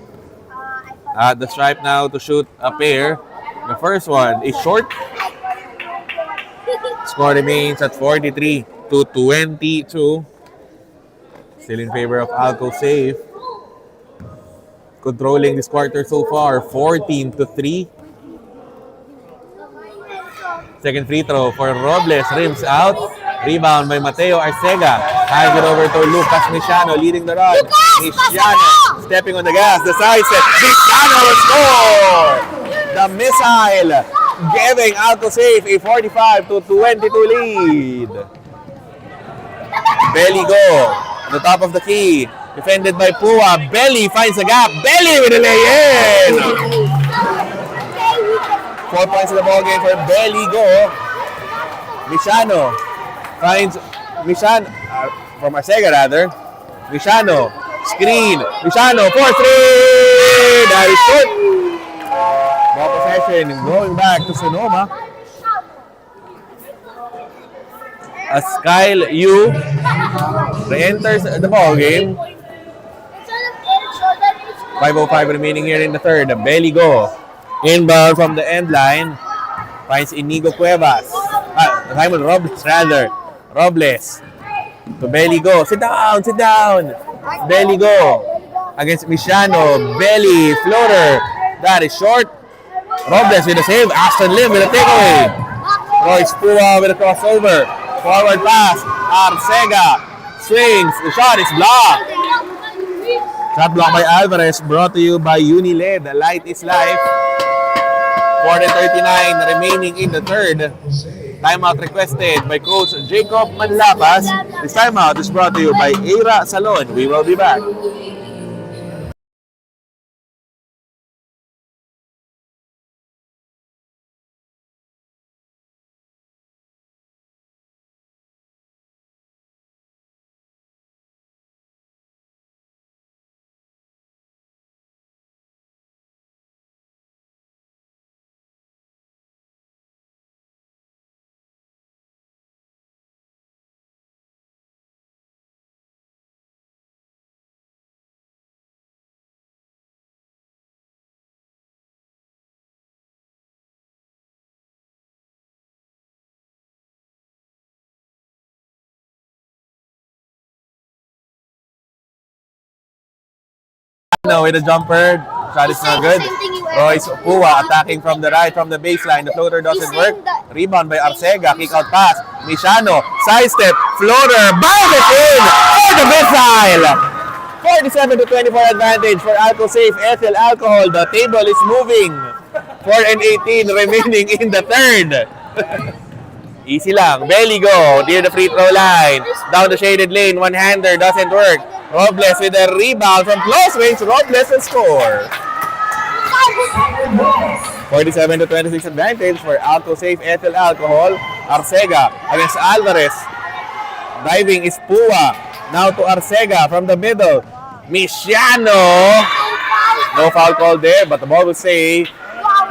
at the stripe now to shoot a pair. The first one is short. Score remains at 43-22. Still in favor of Alco Safe. Controlling this quarter so far, 14-3. Second free throw for Robles, rims out. Rebound by Mateo Arcega. Hands it over to Lucas Michano, leading the run. Michano stepping on the gas, the side step. Michano will score! The missile giving Alco Safe a 45-22 lead. Beligo on the top of the key. Defended by Pua. Belly finds a gap. Belly with a lay-in! 4 points in the ball game for Beligo. Michano finds from Arcega rather. Michano screen. Michano for 3. That is short. Ball possession going back to Sonoma. As Kyle Yu re-enters the ball game. 5:05 remaining here in the third. Beligo inbound from the end line. Finds Inigo Cuevas. Simon Robles rather. Robles to Beligo. Sit down. Beligo against Michano. Belly floater. That is short. Robles with a save. Aston Lim with a takeaway. Royce Pua with a crossover. Forward pass. Arcega swings. The shot is blocked. Shot block by Alvarez. Brought to you by Uniled. Light is life. 4:39 remaining in the third. Timeout requested by Coach Jacob Manlapas. This timeout is brought to you by Era Salon. We will be back. No, with a jumper. Shot is not good. Royce Pua attacking from the right, from the baseline. The floater doesn't work. Rebound by Arcega. Kick out pass. Mishano. Sidestep. Floater. Bang it in! For the missile! 47-24 advantage for Alco Safe. Ethyl Alcohol. The table is moving. 4-18 remaining in the third. Easy lang. Belly go. Near the free throw line. Down the shaded lane. One-hander. Doesn't work. Robles with a rebound from close range. Robles will score. 47-26 advantage for Alco Safe Ethyl Alcohol. Arcega against Alvarez. Driving is Pua. Now to Arcega from the middle. Misiano. No foul call there, but the ball will stay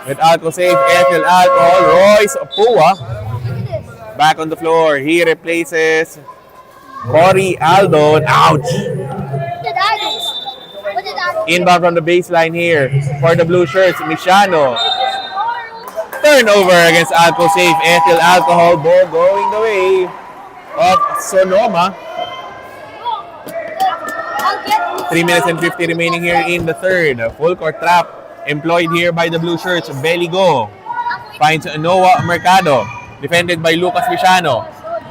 with Alco Safe Ethyl Alcohol. Royce Pua back on the floor. He replaces Cory Aldon. Ouch! Inbound from the baseline here for the blue shirts. Misiano. Turnover against Alco Safe Ethyl Alcohol. Ball going the way of Sonoma. 3 minutes and 50 remaining here in the third. Full court trap employed here by the blue shirts. Belly go. Finds Noah Mercado. Defended by Lucas Misiano.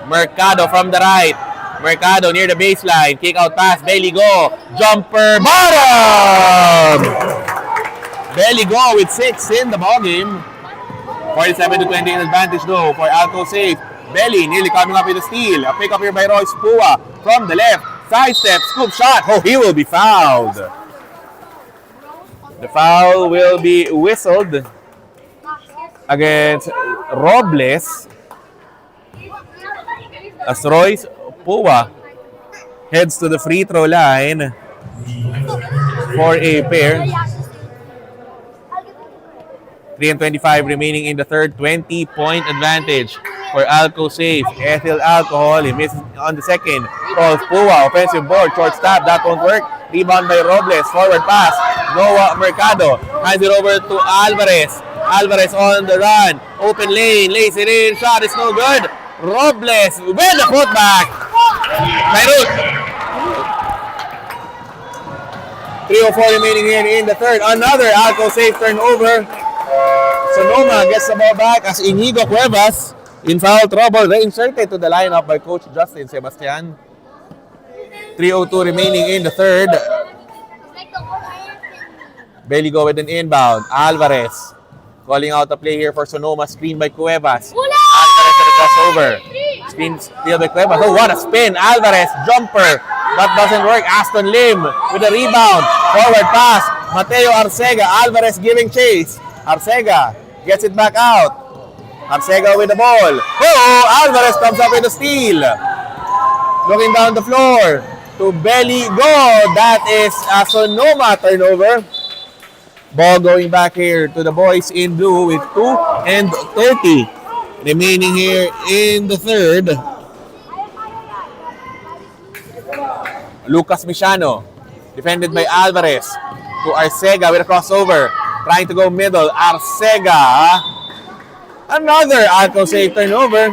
Mercado from the right. Mercado near the baseline. Kick out pass. Belly go. Jumper. Bottom! Belly go with 6 in the ballgame. 47-20 advantage though for Alco Safe. Belly nearly coming up with a steal. A pick up here by Royce Pua from the left. Side step. Scoop shot. Oh, he will be fouled. The foul will be whistled against Robles as Royce Pua heads to the free throw line for a pair. 3:25 remaining in the third. 20-point advantage for Alco Safe Ethyl Alcohol. He misses on the second. Calls Pua. Offensive board. Short stop. That won't work. Rebound by Robles. Forward pass. Noah Mercado. Hands it over to Alvarez. Alvarez on the run. Open lane. Lays it in. Shot is no good. Robles with the putback. Beirut. 3:04 remaining here in the third. Another Alco Safe turnover. Sonoma gets the ball back as Inigo Cuevas in foul trouble. Reinserted to the lineup by Coach Justin Sebastian. 3:02 remaining in the third. Belly go with an inbound. Alvarez calling out the play here for Sonoma. Screen by Cuevas. Alvarez at the crossover. Screen steal by Cuevas. Oh, what a spin. Alvarez, jumper. That doesn't work. Aston Lim with a rebound. Forward pass. Mateo Arcega. Alvarez giving chase. Arcega gets it back out. Arcega with the ball. Oh, Alvarez comes up with a steal. Looking down the floor to Belly go. That is a Sonoma turnover. Ball going back here to the boys in blue with 2:30 remaining here in the third. Lucas Misiano defended by Alvarez to Arcega with a crossover. Trying to go middle. Arcega. Another Alco Safe turnover.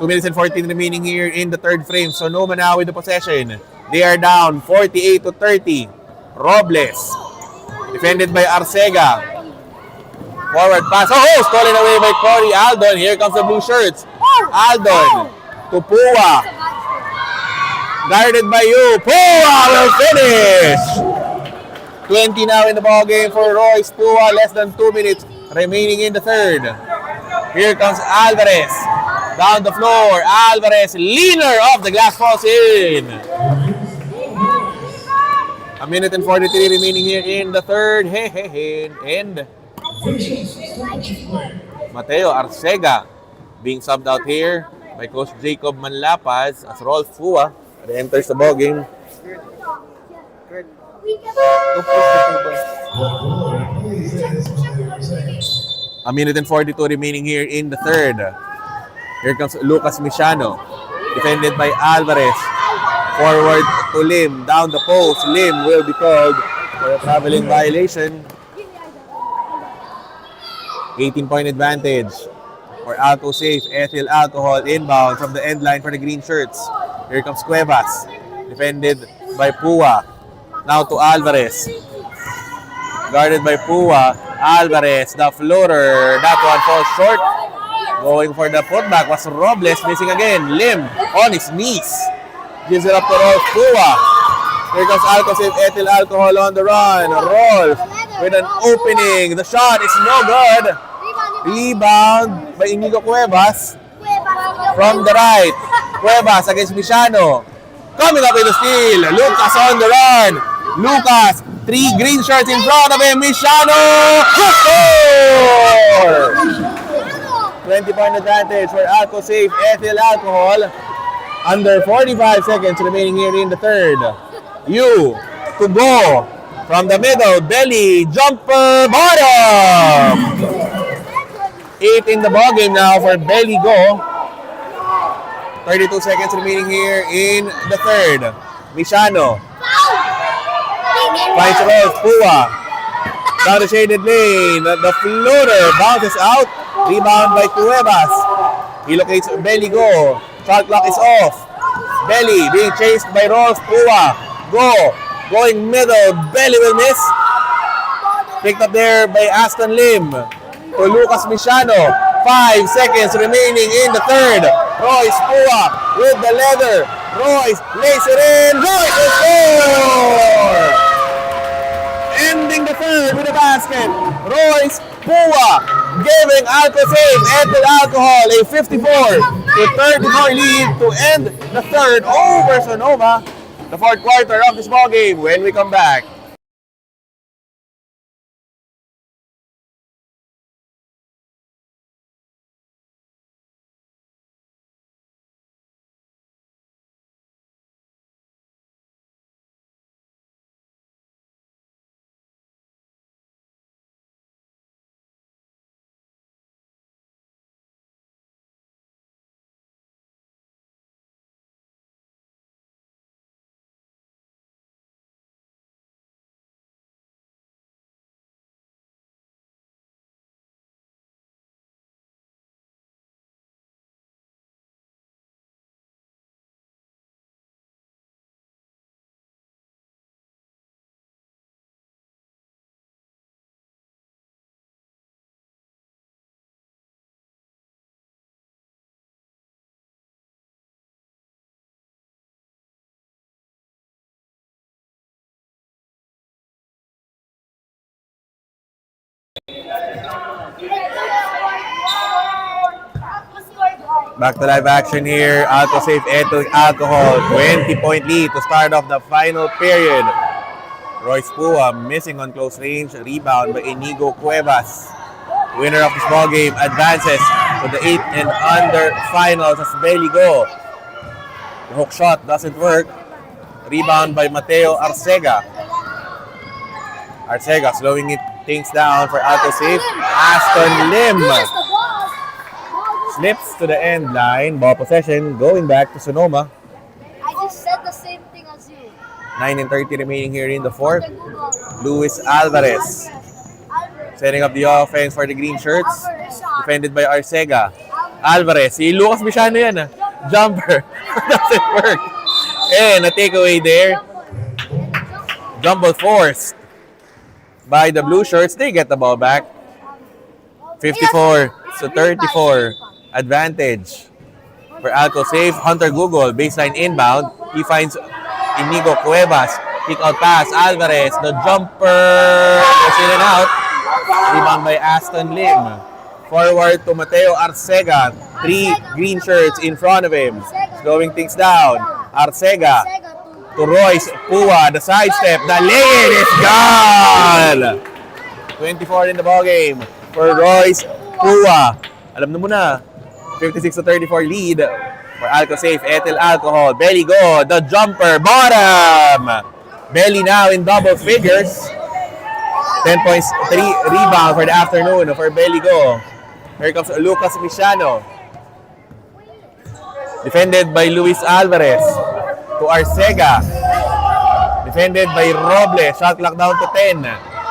2 minutes and 14 remaining here in the third frame. Sonoma now with the possession. They are down 48-30. Robles. Defended by Arcega. Forward pass. Oh, stolen away by Cory Aldon. Here comes the blue shirts. Aldon to Pua. Guarded by you. Pua will finish. 20 now in the ball game for Royce Pua. Less than 2 minutes remaining in the third. Here comes Alvarez. Down the floor. Alvarez, leaner off the glass, falls in. A minute and 43 remaining here in the third. And Mateo Arcega being subbed out here by Coach Jacob Manlapas as Rolf Pua enters the ball game. A minute and 42 remaining here in the third. Here comes Lucas Misiano. Defended by Alvarez. Forward to Lim. Down the post. Lim will be called for a traveling violation. 18-point advantage for Alco Safe Ethyl Alcohol inbound from the end line for the green shirts. Here comes Cuevas. Defended by Pua. Now to Alvarez. Guarded by Pua. Alvarez, the floater. That one falls short. Going for the putback was Robles. Missing again. Lim on his knees. Gives it up to Rolf Pua. Here comes Alco, save ethyl alcohol on the run. Rolf with an opening. The shot is no good. Rebound by Inigo Cuevas. From the right. Cuevas against Mishano. Coming up with the steal. Lucas on the run. Lucas, 3 green shirts in front of him. Mishano! Score! 20-point advantage for Alco Safe Ethyl Alcohol. Under 45 seconds remaining here in the third. You to go from the middle. Belly jumper bottom. 8 in the ball game now for Belly go. 32 seconds remaining here in the third. Mishano. Finds Rolf Pua. Down the shaded lane. The floater bounces out. Rebound by Cuevas. He locates Belly go. Shot clock is off. Belly being chased by Rolf Pua. Go. Going middle. Belly will miss. Picked up there by Aston Lim. To Lucas Mishano. 5 seconds remaining in the third. Royce Pua with the leather. Royce lays it in. Royce will score! Ending the third with a basket. Royce Pua giving Alco Safe Ethyl Alcohol a 54-34 lead to end the third over Sonoma. The fourth quarter of this ball game when we come back. Back to live action here. Alco Safe Ethyl Alcohol. 20-point lead to start off the final period. Royce Pua missing on close range. Rebound by Inigo Cuevas. Winner of this ball game advances to the 8 and under finals as Belly go. The hook shot doesn't work. Rebound by Mateo Arcega. Arcega slowing things down for Alco Safe. Aston Lim slips to the end line. Ball possession going back to Sonoma. I just said the same thing as you. 9 and 30 remaining here in the fourth. Luis Alvarez setting up the offense for the green shirts. Defended by Arcega. Alvarez. Si Lucas Mishano yan. Jumper. Doesn't work. And a takeaway there. Jumble forced by the blue shirts. They get the ball back. 54-34. Advantage for Alco Safe. Hunter Google. Baseline inbound. He finds Inigo Cuevas. Kick out pass. Alvarez. The jumper goes in and out. Rebound by Aston Lim. Forward to Mateo Arcega. 3 green shirts in front of him. Slowing things down. Arcega to Royce Pua. The sidestep. The lay-in is gone! 24 in the ballgame for Royce Pua. Alam na muna. 56-34 lead for Alco Safe Ethyl Alcohol. Belly go. The jumper. Bottom! Belly now in double figures. 10 points, 3 rebound for the afternoon for Belly go. Here comes Lucas Mishano. Defended by Luis Alvarez. To Arcega. Defended by Robles. Shot clock down to 10.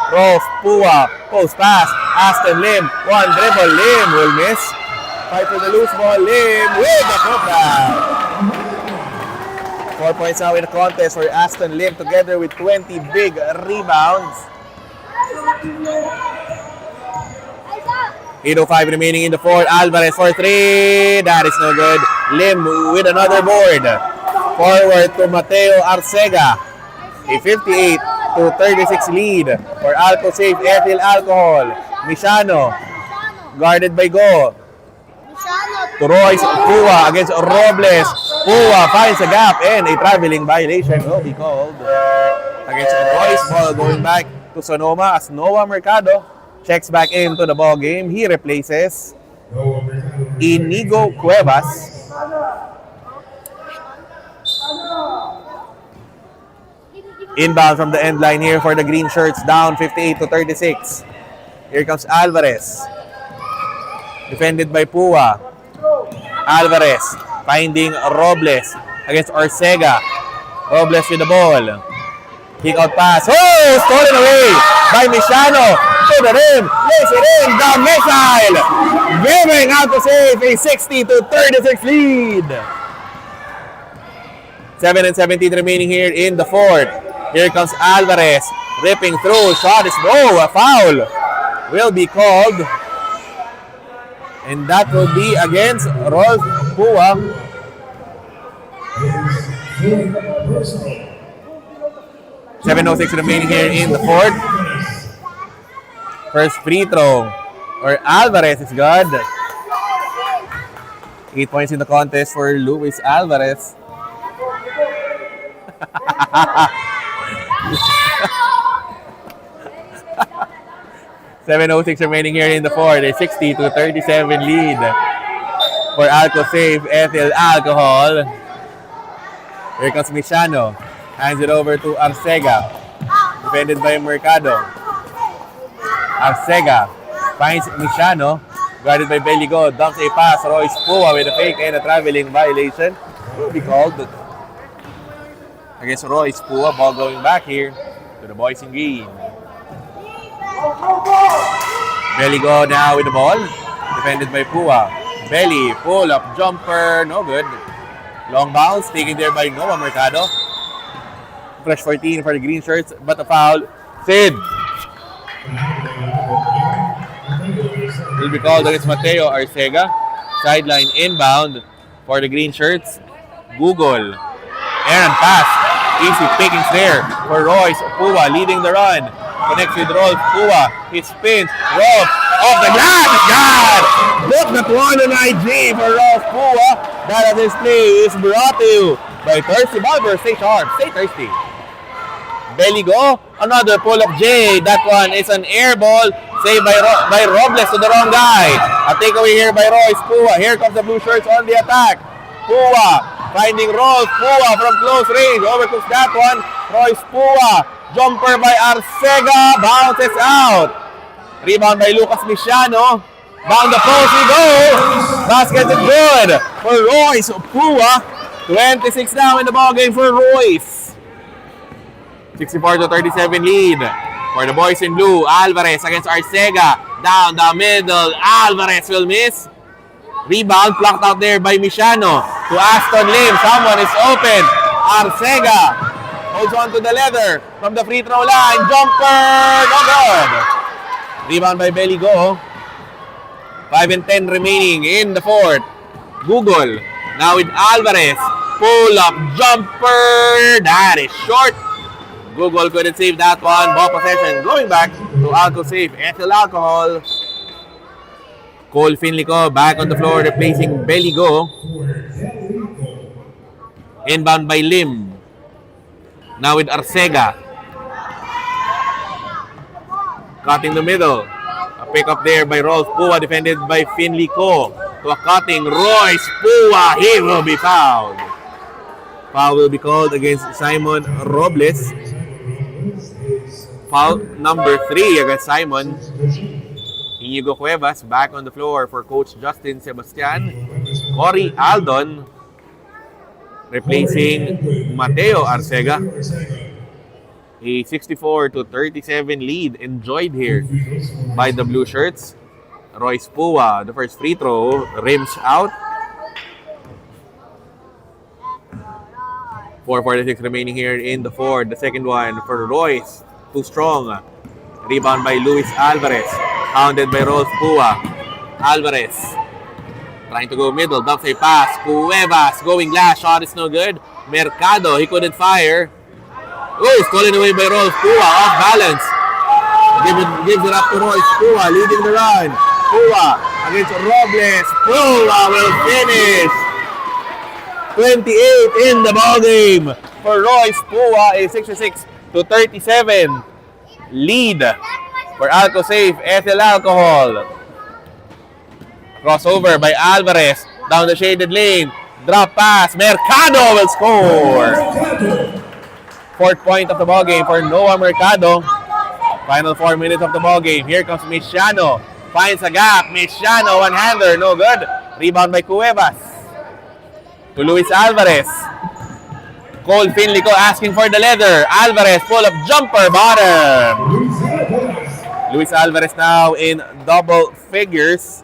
Rolf Pua. Post pass. Aston Lim. One dribble. Lim will miss. Fight for the loose ball. Lim with the putback. 4 points now in the contest for Aston Lim together with 20 big rebounds. 8:05 remaining in the fourth. Alvarez for 3. That is no good. Lim with another board. Forward to Mateo Arcega. A 58-36 lead for Alco safe ethyl alcohol. Mishano guarded by Go. To Royce Pua against Robles. Pua finds a gap and a traveling violation will be called against Royce. Ball going back to Sonoma as Noah Mercado checks back into the ball game. He replaces Inigo Cuevas. Inbound from the end line here for the green shirts, down 58-36. Here comes Alvarez. Defended by Pua. Alvarez finding Robles against Orcega. Robles with the ball. Kick out pass. Oh! Stolen away by Mishano. To the rim. Lays it in. The missile. Giving out to save a 60-36 lead. 7:17 remaining here in the fourth. Here comes Alvarez. Ripping through. Shot is low. A foul will be called. And that will be against Rolf Pua. 7:06 remaining here in the fourth. First free throw or Alvarez is good. 8 points in the contest for Luis Alvarez. 7:06 remaining here in the fourth. A 60-37 lead for Alco safe ethyl alcohol. Here comes Mishano. Hands it over to Arcega. Defended by Mercado. Arcega finds Mishano. Guarded by Beligo. Dumps a pass. Royce Pua with a fake and a traveling violation. Will be called against Royce Pua. Ball going back here to the boys in green. Beligo now with the ball. Defended by Pua. Belly. Pull up. Jumper. No good. Long bounce. Taken there by Noah Mercado. Fresh 14 for the green shirts, but a foul. Sid will be called against Mateo Arcega. Sideline inbound for the green shirts. Google. Errant pass. Easy pickings there for Royce Pua leading the run. Connects with Rolf Pua. He spins. Rolf off the glass. God! Book that one on IG for Rolf Pua. That display is brought to you by Thirsty Barber. Stay sharp. Stay thirsty. Beligo, another pull-up J. That one is an air ball saved by Robles to the wrong guy. A takeaway here by Royce Pua. Here comes the blue shirts on the attack. Pua finding Rolf Pua from close range. Overcooks that one. Royce Pua. Jumper by Arcega. Bounces out. Rebound by Lucas Mishano. Down the post we go. Basket is good for Royce Pua. 26 now in the ballgame for Royce. 64-37 lead for the boys in blue. Alvarez against Arcega. Down the middle. Alvarez will miss. Rebound plucked out there by Mishano. To Aston Lim. Someone is open. Arcega holds on to the leather from the free throw line. Jumper. No good. Rebound by Beligo. 5:10 remaining in the fourth. Google. Now with Alvarez. Pull up jumper. That is short. Google couldn't save that one. Ball possession going back to Alco safe ethyl alcohol. Cole Finlico back on the floor replacing Beligo. Inbound by Lim. Now with Arcega. Cutting the middle. A pick up there by Rolf Pua defended by Finlico. To a cutting Royce Pua. He will be fouled. Foul will be called against Simon Robles. Foul number 3 against Simon. Inigo Cuevas back on the floor for Coach Justin Sebastian. Cory Aldon replacing Mateo Arcega. A 64-37 lead enjoyed here by the blue shirts. Royce Pua, the first free throw, rims out. 4:46 remaining here in the fourth. The second one for Royce. Too strong. Rebound by Luis Alvarez. Hounded by Rolf Pua. Alvarez trying to go middle. Dumps a pass. Cuevas going glass. Shot is no good. Mercado, he couldn't fire. Oh, stolen away by Rolf Pua. Off balance. Gives it up to Royce Pua. Leading the run. Pua against Robles. Pua will finish. 28 in the ballgame for Royce Pua. A 66-37 lead for Alco Safe. Ethyl Alcohol. Crossover by Alvarez. Down the shaded lane. Drop pass. Mercado will score. Fourth point of the ballgame for Noah Mercado. Final 4 minutes of the ballgame. Here comes Michiano. Finds a gap. Michiano, one-hander. No good. Rebound by Cuevas. To Luis Alvarez. Cole Finlico asking for the leather. Alvarez, pull-up jumper, bottom. Luis Alvarez now in double figures.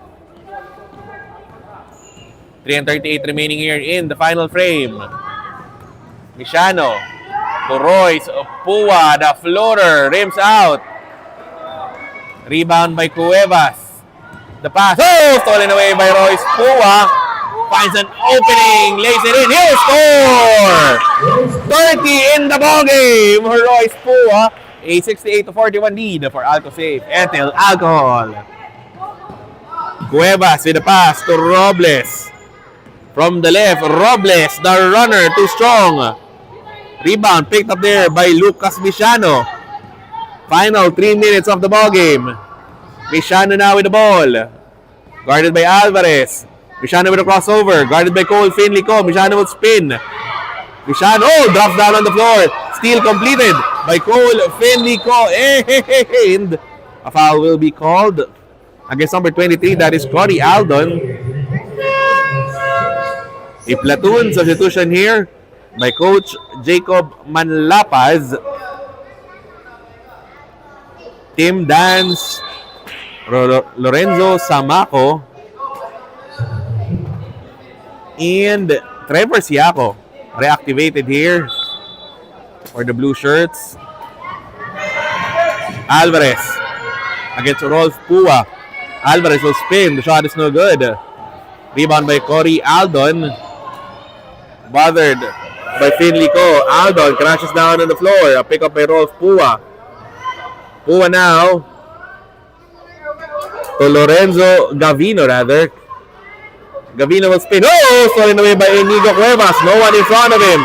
3:38 remaining here in the final frame. Michiano to Royce Pua. The floater rims out. Rebound by Cuevas. The pass. Oh! Stolen away by Royce Pua. Finds an opening. Lays it in. He'll score! 30 in the ballgame for Royce Pua. A 68-41 lead for Alco Safe. Ethyl Alcohol. Cuevas with the pass to Robles. From the left, Robles, the runner, too strong. Rebound picked up there by Lucas Michiano. Final 3 minutes of the ballgame. Michiano now with the ball. Guarded by Alvarez. Michiano with a crossover. Guarded by Cole Finlico. Michiano will spin. Michiano drops down on the floor. Steal completed by Cole Finlico. And a foul will be called against number 23. That is Cody Aldon. A platoon substitution here by Coach Jacob Manlapaz. Tim Dance, Lorenzo Samaco, and Trevor Siaco reactivated here for the blue shirts. Alvarez against Rolf Pua. Alvarez will spin. The shot is no good. Rebound by Corey Aldon. Bothered by Finlico. Aldon crashes down on the floor. A pick up by Rolf Pua. Pua now to Lorenzo Gavino rather. Gavino will spin. Oh! Stolen away by Inigo Cuevas. No one in front of him.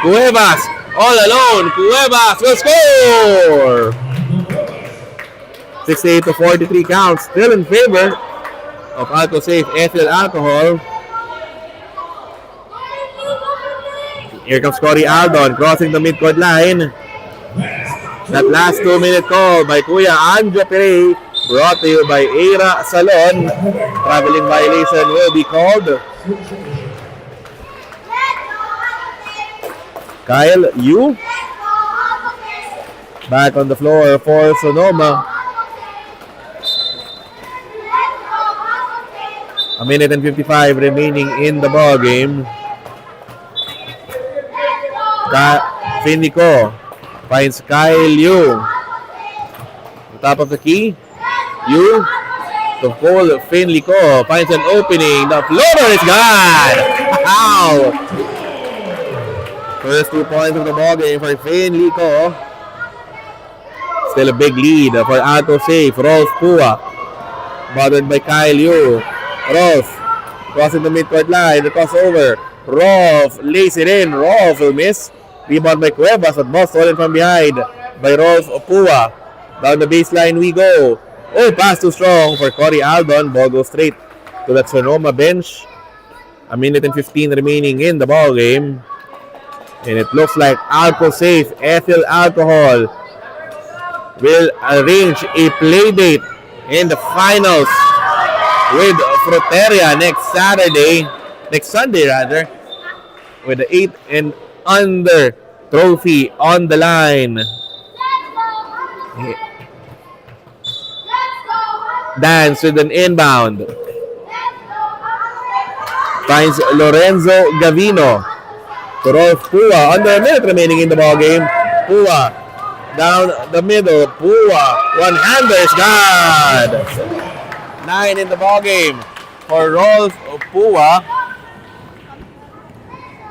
Cuevas all alone. Cuevas will score! 68-43 counts. Still in favor of Alco Safe Ethyl Alcohol. Here comes Corey Aldon crossing the midcourt line. That last 2-minute call by Kuya Anjo Pere, brought to you by Era Salon. Traveling violation will be called. Kyle Yu back on the floor for Sonoma. A minute and 55 remaining in the ball game. Finlico finds Kyle Yu. On top of the key. Yu to Cole Finlico. Finds an opening. The floater is gone. Ow! First 2 points of the ball game for Finlico. Still a big lead for Alco Safe. Rolf Pua. Bothered by Kyle Yu. Rolf crossing the midcourt line. The crossover. Rolf lays it in. Rolf will miss. Rebound by Cuevas, but ball stolen from behind by Rolf Pua. Down the baseline we go. Oh, pass too strong for Corey Aldon. Ball goes straight to that Sonoma bench. A minute and 15 remaining in the ball game. And it looks like Alco Safe Ethyl Alcohol will arrange a play date in the finals with Fruteria next Sunday rather, with the 8 and under trophy on the line. Dance with an inbound. Finds Lorenzo Gavino. to Rolf Pua. Under a minute remaining in the ball game. Pua down the middle. Pua, one-hander is good. 9 in the ball game for Rolf Pua.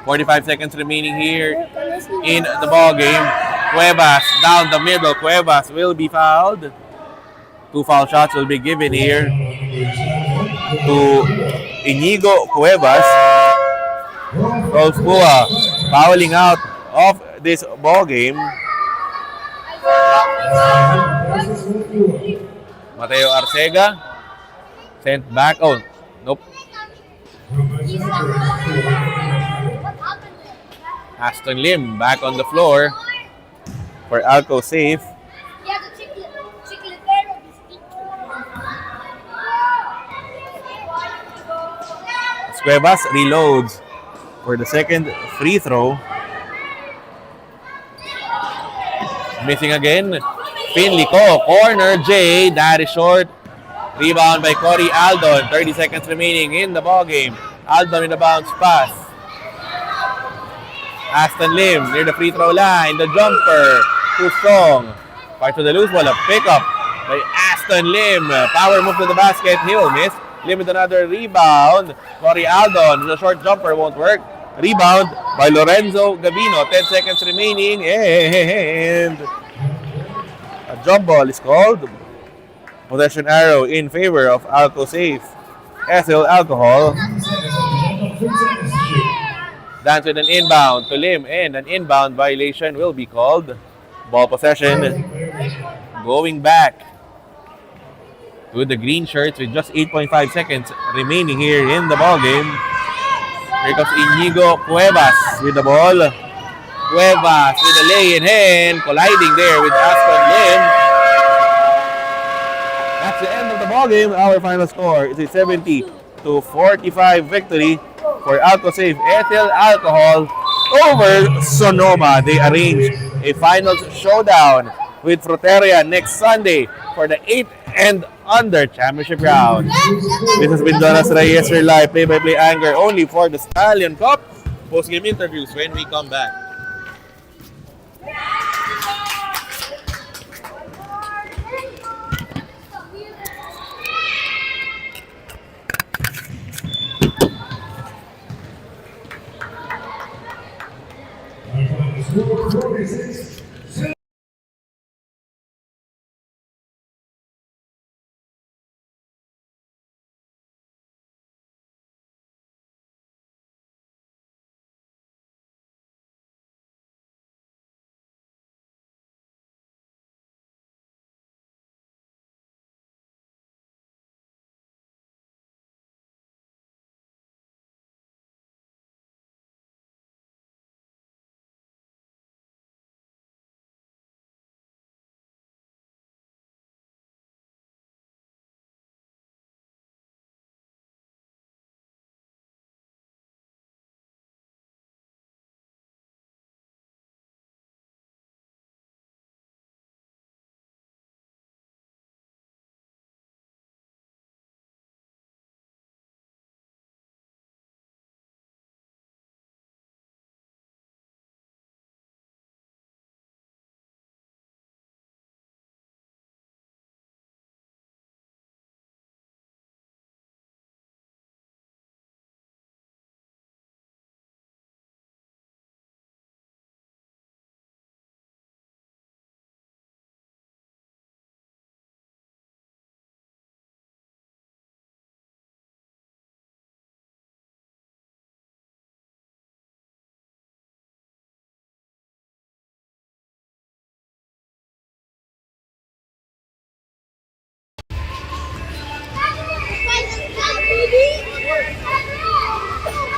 45 seconds remaining here in the ball game. Cuevas down the middle. Cuevas will be fouled. 2 foul shots will be given here to Inigo Cuevas. Rolf Pua fouling out of this ball game. Mateo Arcega sent back. Oh, nope. Aston Lim back on the floor for Alco save. Cuevas reloads for the second free throw. Missing again. Finley Ko, corner J, that is short. Rebound by Cory Aldon. 30 seconds remaining in the ball game. Aldon in the bounce pass. Aston Lim near the free throw line. The jumper, too strong. Part to the loose ball, a pickup by Aston Lim. Power move to the basket, he will miss. Lim with another rebound. Cory Aldon, the short jumper won't work. Rebound by Lorenzo Gavino. 10 seconds remaining and a jump ball is called. Possession arrow in favor of Alco save. Ethyl alcohol. Dance with an inbound to Lim, and an inbound violation will be called. Ball possession going back to the green shirts with just 8.5 seconds remaining here in the ball game. Here comes Inigo Cuevas with the ball. Cuevas with the lay in hand, colliding there with Aston Lim. That's the end of the ball game. Our final score is a 70-45 victory for Alco save Ethyl Alcohol over Sonoma. They arranged a finals showdown with Fruteria next Sunday for the 8th and under championship round. This has been Jonas Reyes, your live play-by-play anchor only for the Stallion Cup. Post-game interviews when we come back.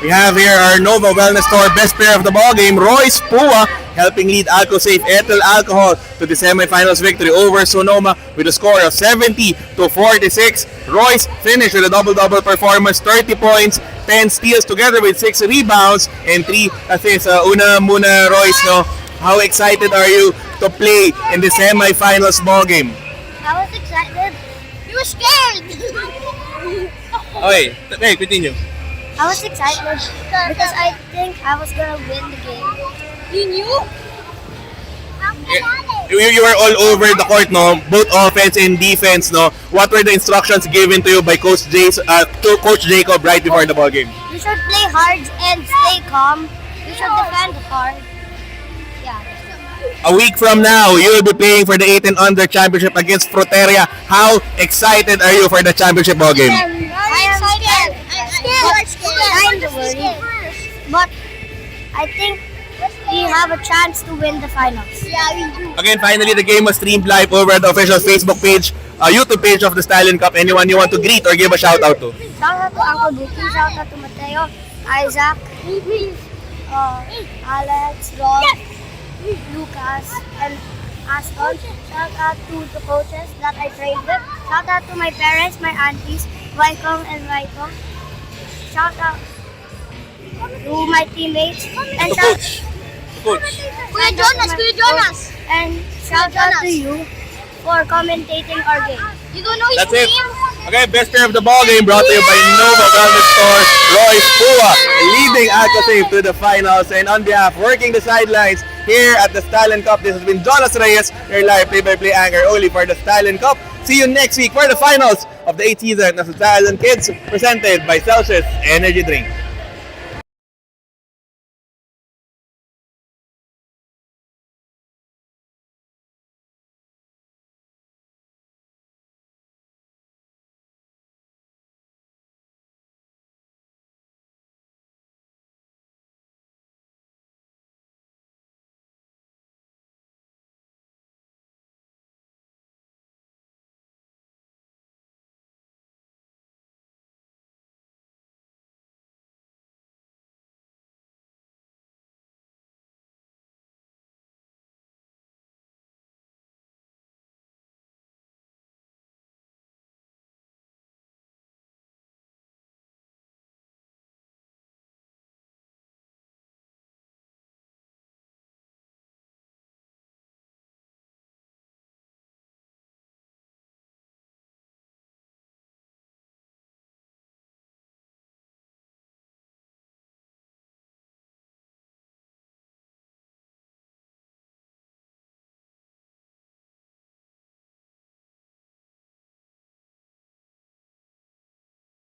We have here our Nova Wellness Store best player of the ball game, Royce Pua, helping lead Alco save Ethyl Alcohol to the semifinals victory over Sonoma with a score of 70-46. Royce finished with a double-double performance, 30 points, 10 steals together with 6 rebounds and 3 assists. Una muna, Royce, no? How excited are you to play in the semifinals ball game? I was excited. You were scared. Okay, continue. I was excited because I think I was gonna win the game. You knew? You were all over the court, no? Both offense and defense, no? What were the instructions given to you by Coach Jacob right before the ball game? You should play hard and stay calm. You should defend hard. Yeah. A week from now, you will be playing for the 8 and under championship against Froteria. How excited are you for the championship ball game? I am scared. I'm kind of worried. But I think we have a chance to win the finals. Yeah, we do. Again, finally, the game was streamed live over the official Facebook page, YouTube page of the Stallion Cup. Anyone you want to greet or give a shout out to? Shout out to Uncle Buki, shout out to Mateo, Isaac, Alex, Rob, Lucas, and Aston. Shout out to the coaches that I trained with. Shout out to my parents, my aunties, Wycom and Wycom. Shout out to my teammates. And Coach. Kuya Jonas. And shout out to you for commentating our game. You don't know his That's it. name? Okay, best player of the ball game brought to you by Nova Wellness Store, Royce Pua, leading Alco Save to the finals. And on behalf, working the sidelines here at the Stallion Cup, this has been Jonas Reyes, your live play-by-play anchor only for the Stallion Cup. See you next week for the finals of the 8th season of the Stallion Kids, presented by Celsius Energy Drink.